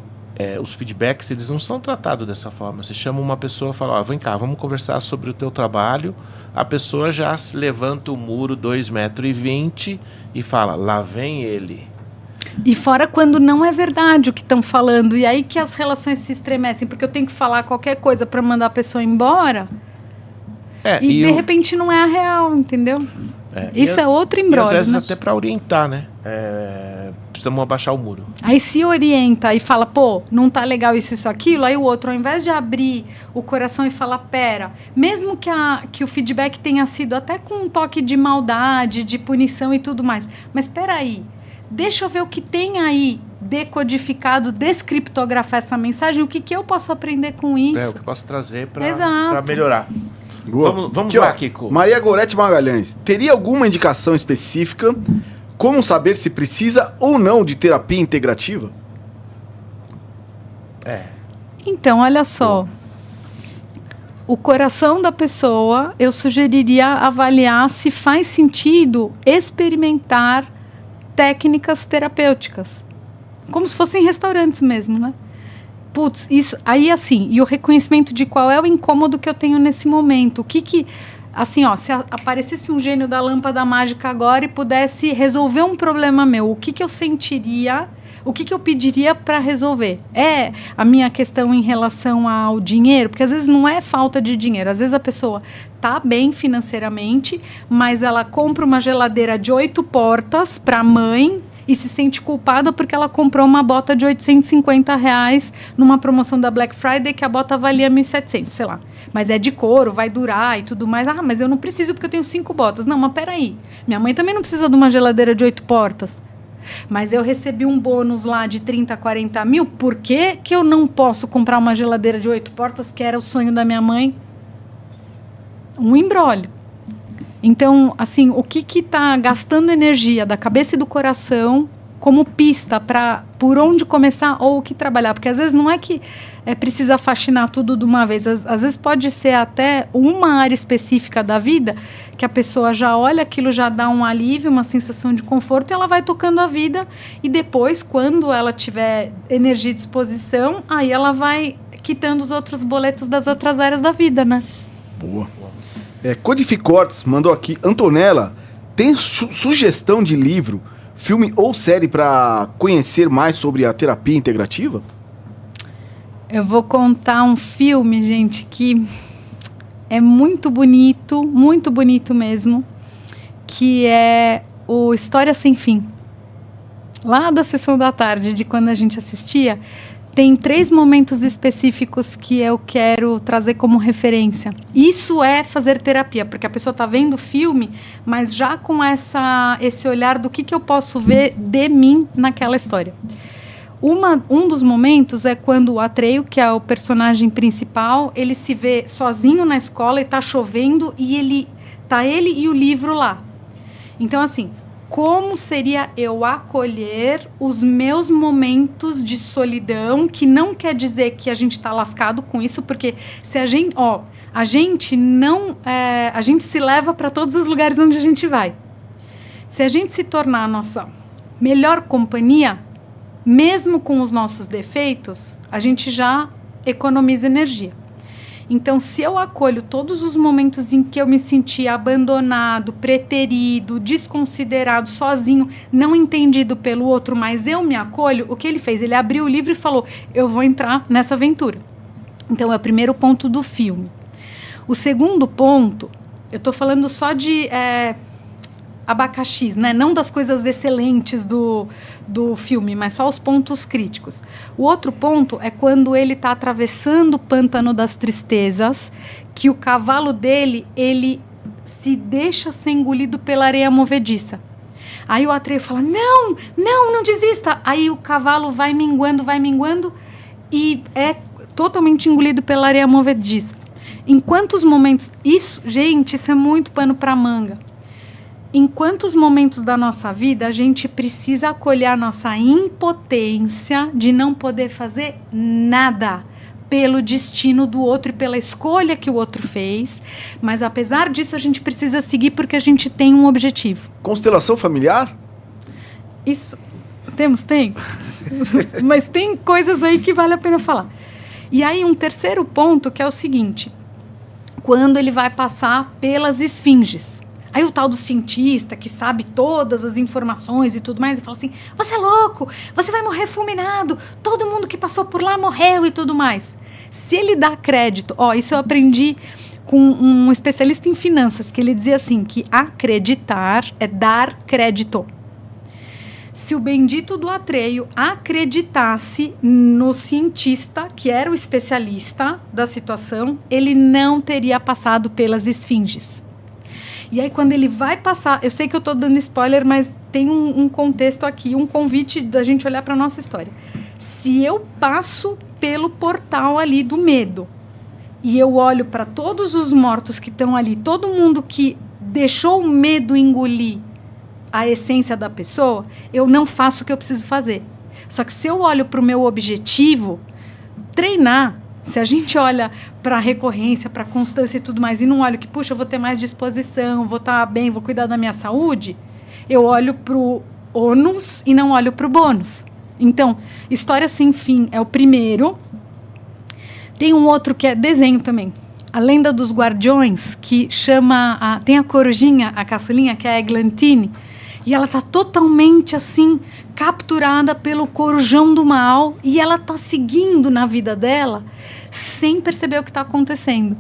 os feedbacks, eles não são tratados dessa forma. Você chama uma pessoa e fala, vem cá, vamos conversar sobre o teu trabalho. A pessoa já levanta o muro 2,20 metros e fala, lá vem ele. E fora quando não é verdade o que estão falando. E aí que as relações se estremecem, porque eu tenho que falar qualquer coisa para mandar a pessoa embora. E de repente não é a real, entendeu? Isso é outro embrólio. E às vezes até para orientar, né? Precisamos abaixar o muro. Aí se orienta e fala, pô, não tá legal isso, aquilo. Aí o outro, ao invés de abrir o coração e falar, pera, mesmo que o feedback tenha sido até com um toque de maldade, de punição e tudo mais. Mas peraí, deixa eu ver o que tem aí decodificado, descriptografar essa mensagem, o que eu posso aprender com isso. O que eu posso trazer para melhorar. Boa. Vamos aqui, lá, Kiko. Maria Gorete Magalhães, teria alguma indicação específica como saber se precisa ou não de terapia integrativa? Então, olha só. O coração da pessoa, eu sugeriria avaliar se faz sentido experimentar técnicas terapêuticas. Como se fossem restaurantes mesmo, né? Putz, isso... Aí, assim, e o reconhecimento de qual é o incômodo que eu tenho nesse momento. O que... Assim, ó, se aparecesse um gênio da lâmpada mágica agora e pudesse resolver um problema meu, o que eu sentiria, o que eu pediria para resolver? É a minha questão em relação ao dinheiro? Porque às vezes não é falta de dinheiro. Às vezes a pessoa tá bem financeiramente, mas ela compra uma geladeira de 8 portas para a mãe e se sente culpada porque ela comprou uma bota de R$850 numa promoção da Black Friday que a bota valia R$1.700, sei lá. Mas é de couro, vai durar e tudo mais. Ah, mas eu não preciso porque eu tenho 5 botas. Não, mas peraí. Minha mãe também não precisa de uma geladeira de 8 portas. Mas eu recebi um bônus lá de 30, 40 mil. Por que eu não posso comprar uma geladeira de 8 portas, que era o sonho da minha mãe? Um imbróglio. Então, assim, o que está gastando energia da cabeça e do coração como pista para por onde começar ou o que trabalhar? Porque às vezes não é que precisa faxinar tudo de uma vez. Às vezes pode ser até uma área específica da vida que a pessoa já olha, aquilo já dá um alívio, uma sensação de conforto e ela vai tocando a vida. E depois, quando ela tiver energia e disposição, aí ela vai quitando os outros boletos das outras áreas da vida, né? Boa. Codificortes mandou aqui. Antonella, tem sugestão de livro, filme ou série para conhecer mais sobre a terapia integrativa? Eu vou contar um filme, gente, que é muito bonito mesmo, que é o História Sem Fim. Lá da sessão da tarde, de quando a gente assistia, tem 3 momentos específicos que eu quero trazer como referência. Isso é fazer terapia, porque a pessoa está vendo o filme, mas já com esse olhar do que eu posso ver de mim naquela história. Um dos momentos é quando o Atreio, que é o personagem principal, ele se vê sozinho na escola e está chovendo e ele e o livro lá. Então, assim, como seria eu acolher os meus momentos de solidão, que não quer dizer que a gente está lascado com isso, porque se a gente se leva para todos os lugares onde a gente vai. Se a gente se tornar a nossa melhor companhia, mesmo com os nossos defeitos, a gente já economiza energia. Então, se eu acolho todos os momentos em que eu me senti abandonado, preterido, desconsiderado, sozinho, não entendido pelo outro, mas eu me acolho, o que ele fez? Ele abriu o livro e falou, eu vou entrar nessa aventura. Então, é o primeiro ponto do filme. O segundo ponto, eu estou falando só de abacaxis, né? Não das coisas excelentes do filme, mas só os pontos críticos. O outro ponto é quando ele está atravessando o pântano das tristezas, que o cavalo dele, ele se deixa ser engolido pela areia movediça. Aí o Atreio fala, não desista. Aí o cavalo vai minguando e é totalmente engolido pela areia movediça. Em quantos momentos... Isso é muito pano para manga. Em quantos momentos da nossa vida a gente precisa acolher a nossa impotência de não poder fazer nada pelo destino do outro e pela escolha que o outro fez, mas apesar disso a gente precisa seguir porque a gente tem um objetivo. Constelação familiar? Isso, tem. Mas tem coisas aí que vale a pena falar. E aí um terceiro ponto que é o seguinte, quando ele vai passar pelas esfinges. Aí o tal do cientista que sabe todas as informações e tudo mais, e fala assim, você é louco, você vai morrer fulminado, todo mundo que passou por lá morreu e tudo mais. Se ele dá crédito, isso eu aprendi com um especialista em finanças, que ele dizia assim, que acreditar é dar crédito. Se o bendito do Atreio acreditasse no cientista, que era o especialista da situação, ele não teria passado pelas esfinges. E aí, quando ele vai passar... Eu sei que eu estou dando spoiler, mas tem um contexto aqui, um convite da gente olhar para a nossa história. Se eu passo pelo portal ali do medo e eu olho para todos os mortos que estão ali, todo mundo que deixou o medo engolir a essência da pessoa, eu não faço o que eu preciso fazer. Só que se eu olho para o meu objetivo, treinar... Se a gente olha para a recorrência, para a constância e tudo mais, e não olha que, puxa, eu vou ter mais disposição, vou estar bem, vou cuidar da minha saúde, eu olho para o ônus e não olho para o bônus. Então, História Sem Fim é o primeiro. Tem um outro que é desenho também. A Lenda dos Guardiões, que chama... tem a corujinha, a caçulinha, que é a Eglantine, e ela está totalmente, assim, capturada pelo corujão do mal, e ela está seguindo na vida dela sem perceber o que está acontecendo.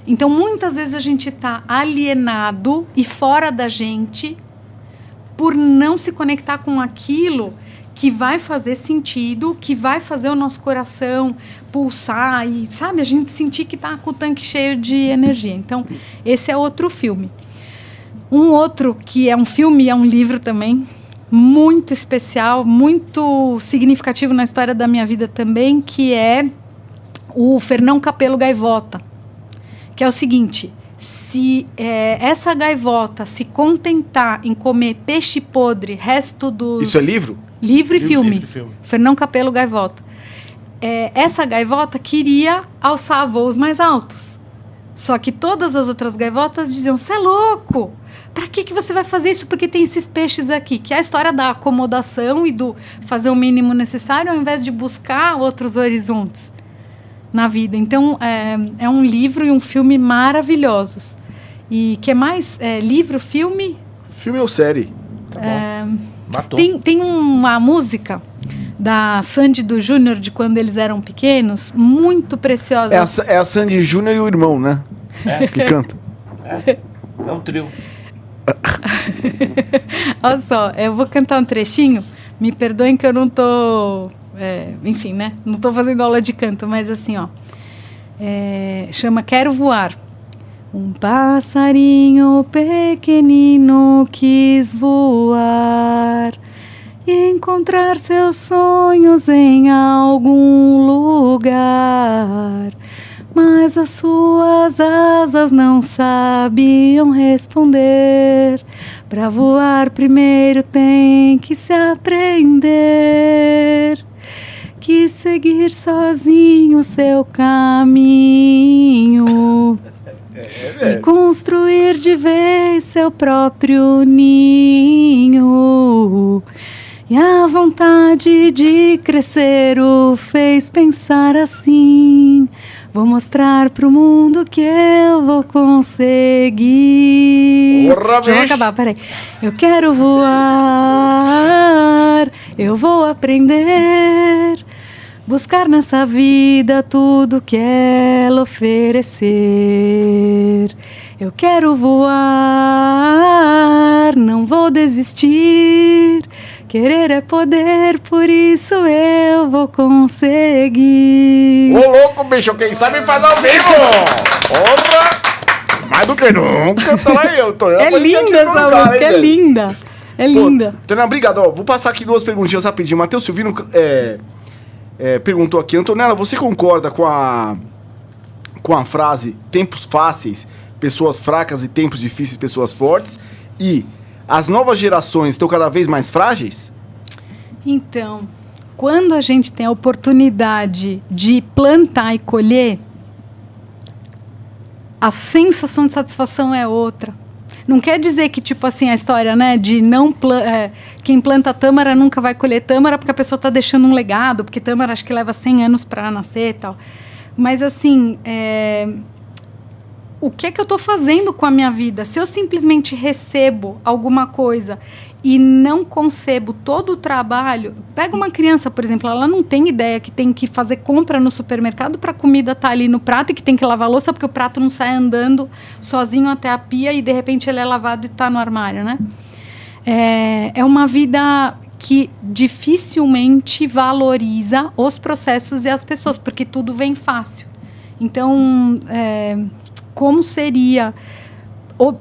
Então, muitas vezes a gente está alienado e fora da gente por não se conectar com aquilo que vai fazer sentido, que vai fazer o nosso coração pulsar e, sabe, a gente sentir que está com o tanque cheio de energia. Então, esse é outro filme. Um outro que é um filme e é um livro também, muito especial, muito significativo na história da minha vida também, que é o Fernão Capelo Gaivota, que é o seguinte, se essa gaivota se contentar em comer peixe podre, resto dos... Isso é livro? Livro e filme. Fernão Capelo Gaivota. Essa gaivota queria alçar voos mais altos. Só que todas as outras gaivotas diziam, você é louco! Para que você vai fazer isso? Porque tem esses peixes aqui, que é a história da acomodação e do fazer o mínimo necessário ao invés de buscar outros horizontes na vida. Então, é um livro e um filme maravilhosos. E que mais? Livro, filme? Filme ou série? Tá bom. Matou. Tem uma música da Sandy e do Júnior, de quando eles eram pequenos, muito preciosa. É a Sandy Júnior e o irmão, né? Que canta. É um trio. Olha só, eu vou cantar um trechinho. Me perdoem que eu não tô... enfim, né? Não tô fazendo aula de canto, mas assim, ó. Chama Quero Voar. Um passarinho pequenino quis voar e encontrar seus sonhos em algum lugar. Mas as suas asas não sabiam responder. Para voar primeiro tem que se aprender. Quis seguir sozinho seu caminho e construir de vez seu próprio ninho. E a vontade de crescer o fez pensar assim: vou mostrar pro mundo que eu vou conseguir. Porra, já vou acabar, peraí. Eu quero voar, eu vou aprender, buscar nessa vida tudo que ela oferecer. Eu quero voar, não vou desistir. Querer é poder, por isso eu vou conseguir. Ô louco, bicho, quem sabe faz ao vivo! Porra! Mais do que nunca, tá lá eu. É linda essa música, é linda. É linda. Antonella, obrigado. Ó, vou passar aqui 2 perguntinhas rapidinho. Matheus Silvino perguntou aqui. Antonella, você concorda com a frase tempos fáceis, pessoas fracas, e tempos difíceis, pessoas fortes? E as novas gerações estão cada vez mais frágeis? Então, quando a gente tem a oportunidade de plantar e colher, a sensação de satisfação é outra. Não quer dizer que, tipo assim, a história, né, de quem planta tâmara nunca vai colher tâmara porque a pessoa está deixando um legado, porque tâmara acho que leva 100 anos para nascer e tal. Mas, assim, o que é que eu estou fazendo com a minha vida? Se eu simplesmente recebo alguma coisa e não concebo todo o trabalho... Pega uma criança, por exemplo, ela não tem ideia que tem que fazer compra no supermercado para a comida estar ali no prato e que tem que lavar a louça porque o prato não sai andando sozinho até a pia e, de repente, ele é lavado e está no armário, né? É uma vida que dificilmente valoriza os processos e as pessoas, porque tudo vem fácil. Então, como seria...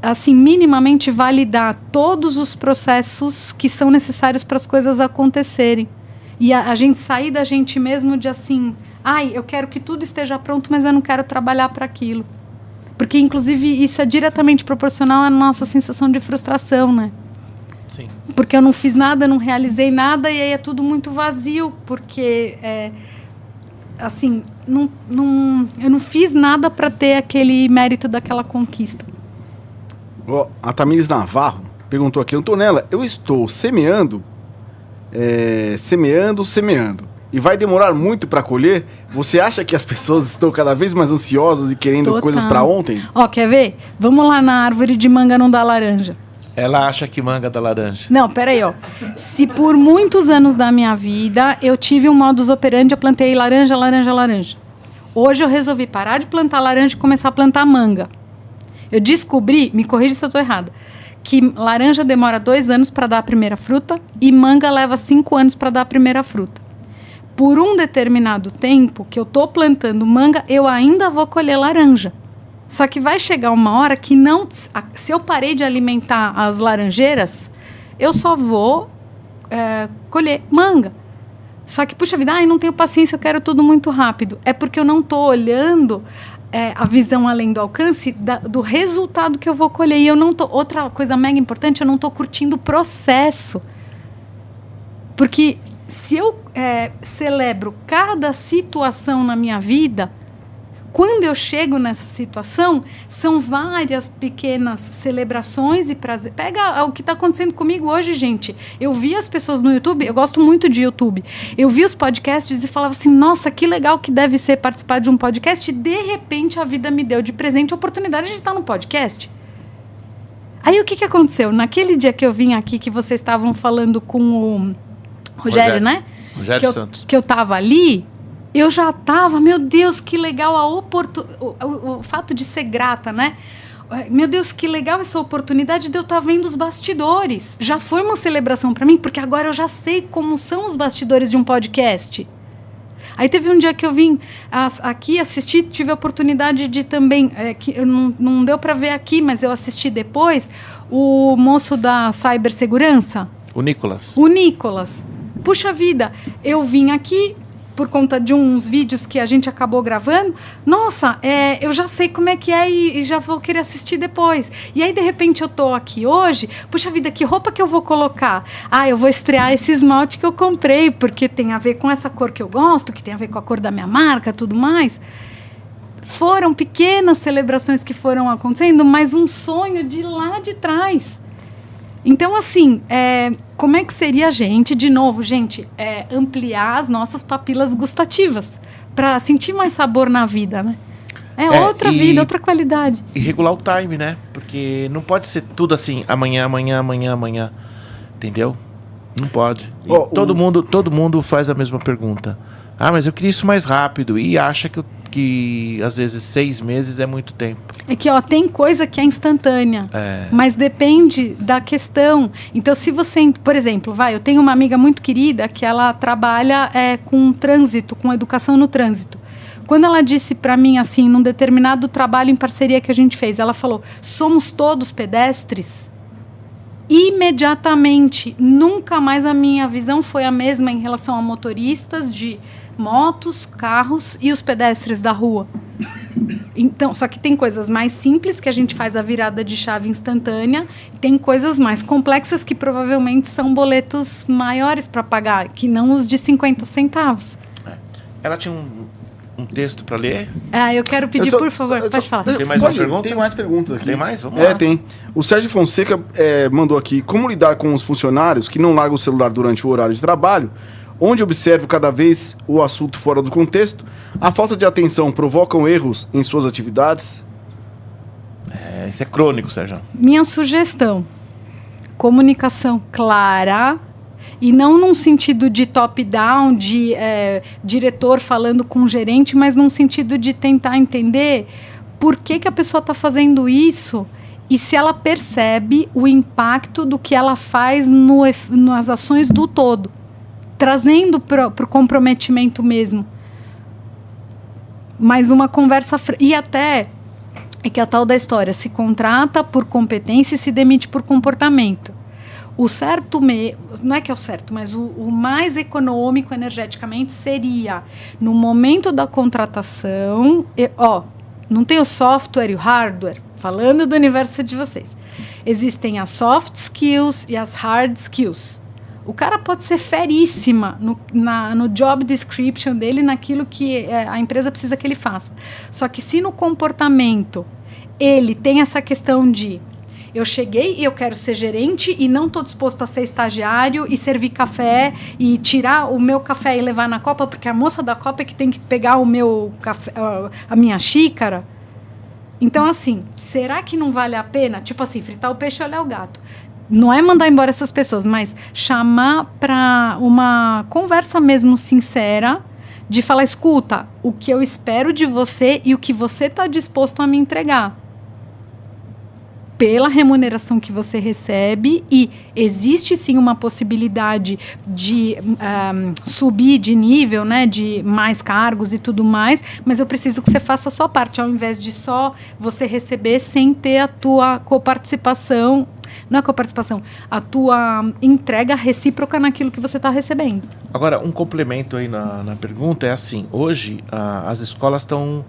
assim, minimamente validar todos os processos que são necessários para as coisas acontecerem. E a gente sair da gente mesmo de assim, eu quero que tudo esteja pronto, mas eu não quero trabalhar para aquilo. Porque, inclusive, isso é diretamente proporcional à nossa sensação de frustração, né? Sim. Porque eu não fiz nada, não realizei nada, e aí é tudo muito vazio, porque, assim, eu não fiz nada para ter aquele mérito daquela conquista. A Tamires Navarro perguntou aqui, Antonella, eu estou semeando, e vai demorar muito para colher? Você acha que as pessoas estão cada vez mais ansiosas e querendo coisas para ontem? Quer ver? Vamos lá na árvore de manga não dá laranja. Ela acha que manga dá laranja. Não, peraí, Se por muitos anos da minha vida eu tive um modus operandi, eu plantei laranja. Hoje eu resolvi parar de plantar laranja e começar a plantar manga. Eu descobri, me corrija se eu estou errada, que laranja demora 2 anos para dar a primeira fruta e manga leva 5 anos para dar a primeira fruta. Por um determinado tempo que eu estou plantando manga, eu ainda vou colher laranja. Só que vai chegar uma hora que se eu parei de alimentar as laranjeiras, eu só vou colher manga. Só que, puxa vida, não tenho paciência, eu quero tudo muito rápido. É porque eu não estou olhando... a visão além do alcance do resultado que eu vou colher. E eu não tô... Outra coisa mega importante, eu não estou curtindo o processo. Porque se eu celebro cada situação na minha vida, quando eu chego nessa situação, são várias pequenas celebrações e prazer. Pega o que está acontecendo comigo hoje, gente. Eu vi as pessoas no YouTube, eu gosto muito de YouTube. Eu vi os podcasts e falava assim, nossa, que legal que deve ser participar de um podcast. E, de repente, a vida me deu de presente a oportunidade de estar no podcast. Aí, o que aconteceu? Naquele dia que eu vim aqui, que vocês estavam falando com o Rogério, né? Rogério Santos. Que eu estava ali... Eu já estava, meu Deus, que legal o fato de ser grata, né? Meu Deus, que legal essa oportunidade de eu estar vendo os bastidores. Já foi uma celebração para mim, porque agora eu já sei como são os bastidores de um podcast. Aí teve um dia que eu vim aqui assistir, tive a oportunidade de também, que não deu para ver aqui, mas eu assisti depois, o moço da cibersegurança. O Nicolas. Puxa vida, eu vim aqui... por conta de uns vídeos que a gente acabou gravando, nossa, eu já sei como é que é e já vou querer assistir depois. E aí, de repente, eu tô aqui hoje, puxa vida, que roupa que eu vou colocar? Eu vou estrear esse esmalte que eu comprei, porque tem a ver com essa cor que eu gosto, que tem a ver com a cor da minha marca, tudo mais. Foram pequenas celebrações que foram acontecendo, mas um sonho de lá de trás. Então, assim, como é que seria a gente, de novo, ampliar as nossas papilas gustativas para sentir mais sabor na vida, né? Outra vida, outra qualidade. E regular o time, né? Porque não pode ser tudo assim, amanhã, entendeu? Não pode. Todo mundo faz a mesma pergunta. Mas eu queria isso mais rápido e acha que às vezes 6 meses é muito tempo. É que tem coisa que é instantânea, mas depende da questão. Então, se você, por exemplo, eu tenho uma amiga muito querida que ela trabalha com trânsito, com educação no trânsito. Quando ela disse para mim, assim, num determinado trabalho em parceria que a gente fez, ela falou, somos todos pedestres? Imediatamente, nunca mais a minha visão foi a mesma em relação a motoristas de motos, carros e os pedestres da rua. Então, só que tem coisas mais simples que a gente faz a virada de chave instantânea, tem coisas mais complexas que provavelmente são boletos maiores para pagar, que não os de 50 centavos. Ela tinha um texto para ler? Eu quero pedir, por favor, pode falar. Tem mais uma pergunta? Tem mais perguntas aqui. Tem mais? Vamos lá. Tem. O Sérgio Fonseca mandou aqui, como lidar com os funcionários que não largam o celular durante o horário de trabalho, onde observo cada vez o assunto fora do contexto, a falta de atenção provocam erros em suas atividades? Isso é crônico, Sérgio. Minha sugestão, comunicação clara e não num sentido de top-down, de diretor falando com o gerente, mas num sentido de tentar entender por que a pessoa está fazendo isso e se ela percebe o impacto do que ela faz nas ações do todo, trazendo para o comprometimento mesmo. Mas uma conversa... E até é que a tal da história, se contrata por competência e se demite por comportamento. O certo, não é que é o certo, mas o mais econômico energeticamente seria, no momento da contratação, não tem o software e o hardware, falando do universo de vocês. Existem as soft skills e as hard skills. O cara pode ser feríssima no job description dele, naquilo que a empresa precisa que ele faça. Só que se no comportamento ele tem essa questão de eu cheguei e eu quero ser gerente e não estou disposto a ser estagiário e servir café e tirar o meu café e levar na copa, porque a moça da copa é que tem que pegar o meu café, a minha xícara. Então, assim, será que não vale a pena? Tipo assim, fritar o peixe e olhar o gato. Não é mandar embora essas pessoas, mas chamar para uma conversa mesmo sincera, de falar, escuta, o que eu espero de você e o que você está disposto a me entregar. Pela remuneração que você recebe, e existe sim uma possibilidade de subir de nível, né, de mais cargos e tudo mais, mas eu preciso que você faça a sua parte, ao invés de só você receber sem ter a tua coparticipação, não é coparticipação, a tua entrega recíproca naquilo que você está recebendo. Agora, um complemento aí na pergunta é assim, hoje as escolas estão...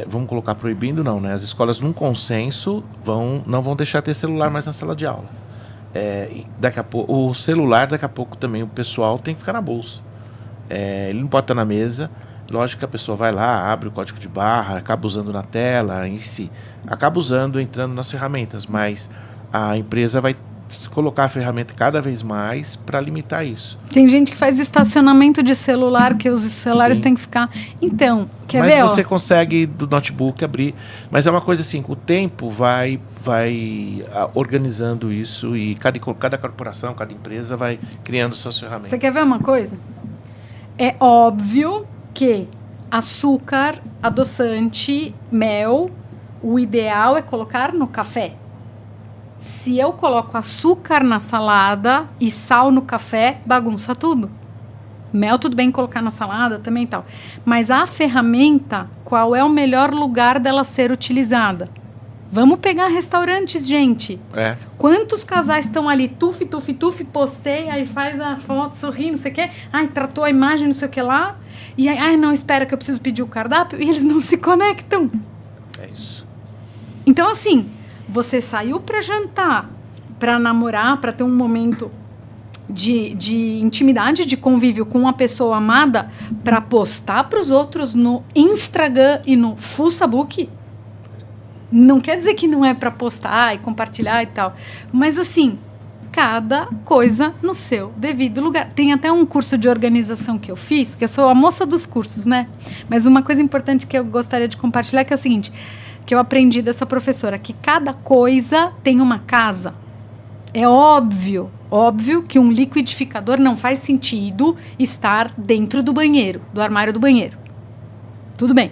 vamos colocar proibindo, não, né? As escolas, num consenso, não vão deixar ter celular mais na sala de aula. Daqui a pouco, o celular, daqui a pouco também, o pessoal tem que ficar na bolsa. Ele não pode estar na mesa. Lógico que a pessoa vai lá, abre o código de barra, acaba usando na tela, em si. Acaba usando, entrando nas ferramentas, mas a empresa vai colocar a ferramenta cada vez mais para limitar isso. Tem gente que faz estacionamento de celular, que os celulares têm que ficar... Então, quer ver? Mas você consegue do notebook abrir. Mas é uma coisa assim, o tempo vai organizando isso e cada corporação, cada empresa vai criando suas ferramentas. Você quer ver uma coisa? É óbvio que açúcar, adoçante, mel, o ideal é colocar no café. Se eu coloco açúcar na salada e sal no café, bagunça tudo. Mel, tudo bem colocar na salada também e tal. Mas a ferramenta, qual é o melhor lugar dela ser utilizada? Vamos pegar restaurantes, gente. Quantos casais estão ali? Tuf, postei, aí faz a foto, sorrindo, não sei o quê. Ai, tratou a imagem, não sei o que lá. E aí, não, espera que eu preciso pedir o cardápio. E eles não se conectam. É isso. Então, assim... Você saiu para jantar, para namorar, para ter um momento de intimidade, de convívio com uma pessoa amada, para postar para os outros no Instagram e no Facebook. Não quer dizer que não é para postar e compartilhar e tal. Mas, assim, cada coisa no seu devido lugar. Tem até um curso de organização que eu fiz, que eu sou a moça dos cursos, né? Mas uma coisa importante que eu gostaria de compartilhar que é o seguinte... que eu aprendi dessa professora, que cada coisa tem uma casa. É óbvio que um liquidificador não faz sentido estar dentro do banheiro, do armário do banheiro. Tudo bem.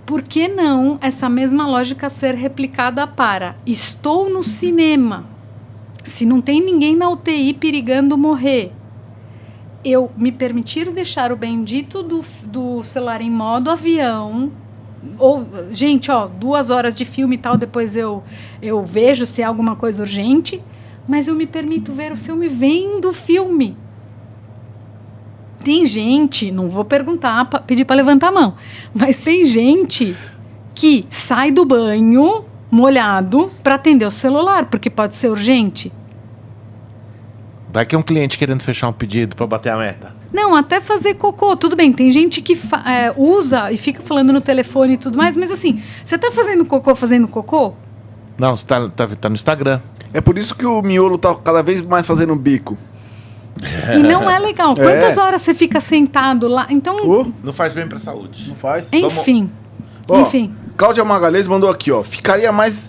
Por que não essa mesma lógica ser replicada para estou no cinema, se não tem ninguém na UTI perigando morrer, eu me permitir deixar o bendito do celular em modo avião, ou, gente, 2 horas de filme e tal, depois eu vejo se é alguma coisa urgente, mas eu me permito ver o filme vendo o filme. Tem gente, não vou pedir para levantar a mão, mas tem gente que sai do banho molhado para atender o celular, porque pode ser urgente. Vai que é um cliente querendo fechar um pedido para bater a meta. Não, até fazer cocô, tudo bem. Tem gente que usa e fica falando no telefone e tudo mais, mas assim, você tá fazendo cocô? Não, você tá no Instagram. É por isso que o miolo tá cada vez mais fazendo bico. E não é legal. Quantas horas você fica sentado lá? Então, Não faz bem pra saúde. Não faz? enfim. Ó, Cláudia Magalhães mandou aqui, ó. Ficaria mais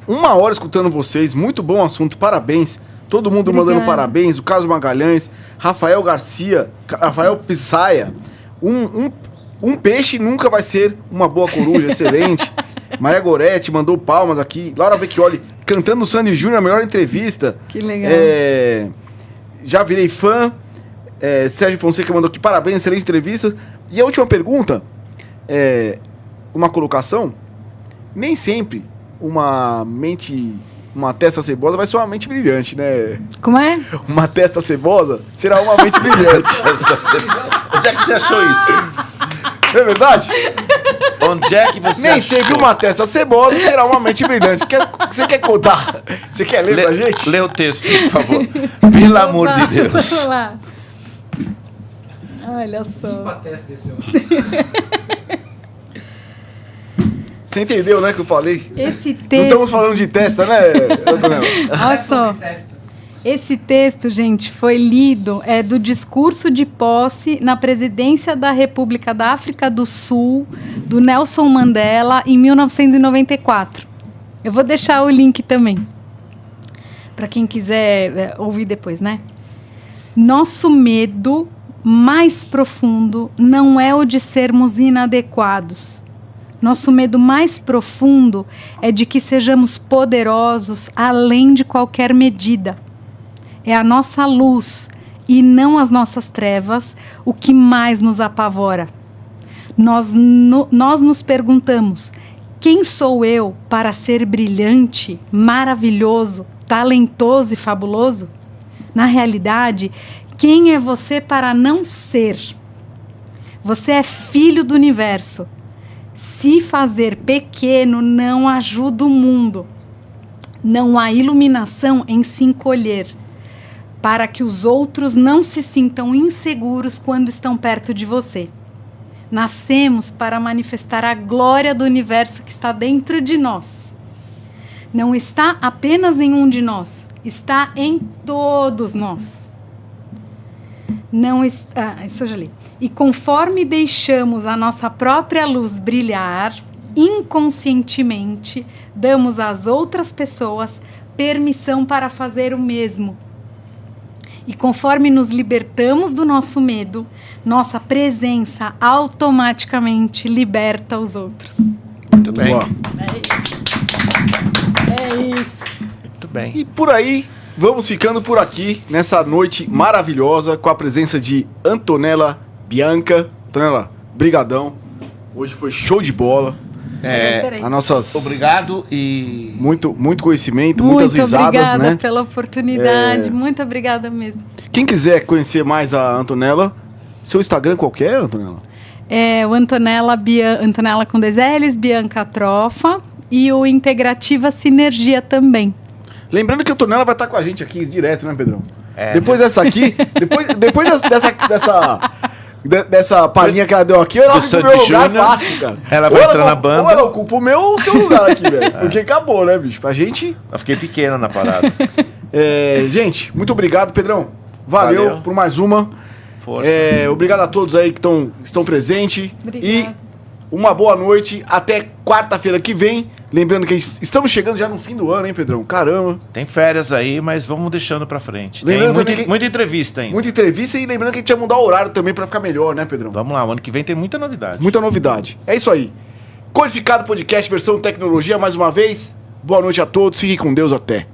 1 hora escutando vocês. Muito bom assunto, parabéns. Todo mundo Obrigada. mandando parabéns. O Carlos Magalhães, Rafael Garcia, Rafael Pisaia. Um peixe nunca vai ser uma boa coruja, excelente. Maria Goretti mandou palmas aqui. Laura Vecchioli cantando o Sandy Júnior, a melhor entrevista. Que legal. Já virei fã. Sérgio Fonseca mandou aqui, parabéns, excelente entrevista. E a última pergunta, uma colocação. Nem sempre uma testa cebosa vai ser uma mente brilhante, né? Como é? Uma testa cebosa será uma mente brilhante. Onde é que você achou isso? Não é verdade? Onde é que você Nem achou? sempre uma testa cebosa será uma mente brilhante. Você quer contar? Você quer ler pra gente? Lê o texto, por favor. Pelo amor de Deus. Vamos lá. Olha só. Você entendeu, né, que eu falei? Esse Não texto... estamos falando de testa, né, Antonella? Olha só. Esse texto, gente, foi lido do discurso de posse na presidência da República da África do Sul, do Nelson Mandela, em 1994. Eu vou deixar o link também, para quem quiser ouvir depois, né? Nosso medo mais profundo não é o de sermos inadequados. Nosso medo mais profundo é de que sejamos poderosos além de qualquer medida. É a nossa luz e não as nossas trevas o que mais nos apavora. Nós nos perguntamos, quem sou eu para ser brilhante, maravilhoso, talentoso e fabuloso? Na realidade, quem é você para não ser? Você é filho do universo. Se fazer pequeno não ajuda o mundo. Não há iluminação em se encolher, para que os outros não se sintam inseguros quando estão perto de você. Nascemos para manifestar a glória do universo que está dentro de nós. Não está apenas em um de nós, está em todos nós. Isso eu já li. E conforme deixamos a nossa própria luz brilhar, inconscientemente, damos às outras pessoas permissão para fazer o mesmo. E conforme nos libertamos do nosso medo, nossa presença automaticamente liberta os outros. Muito bem. Boa. É isso. Muito bem. E por aí, vamos ficando por aqui, nessa noite maravilhosa, com a presença de Antonella Bianca. Antonella, brigadão. Hoje foi show de bola. Peraí. As nossas... Obrigado e... Muito conhecimento, muitas risadas, obrigada né? pela oportunidade. Muito obrigada mesmo. Quem quiser conhecer mais a Antonella, seu Instagram qual que é, Antonella? É o Antonella com 2 L's, Bianca Trofa, e o Integrativa Sinergia também. Lembrando que a Antonella vai estar com a gente aqui direto, né, Pedrão? É, Depois dessa aqui, depois dessa palhinha que ela deu aqui, ela Do fica no meu Sandy lugar Júnior. fácil, cara. Ela vai entrar na banda. Ou ela ocupa o meu ou o seu lugar aqui, velho. Porque acabou, né, bicho? Pra gente... Eu fiquei pequeno na parada. Gente, muito obrigado, Pedrão. Valeu por mais uma. Força. Obrigado a todos aí que estão presentes. Obrigada. E uma boa noite. Até quarta-feira que vem. Lembrando que estamos chegando já no fim do ano, hein, Pedrão? Caramba. Tem férias aí, mas vamos deixando pra frente. Lembrando Tem também que- muita entrevista ainda. Muita entrevista e lembrando que a gente ia mudar o horário também pra ficar melhor, né, Pedrão? Vamos lá, o ano que vem tem muita novidade. Muita novidade. É isso aí. Codificado Podcast, versão tecnologia, mais uma vez. Boa noite a todos. Fiquem com Deus. Até.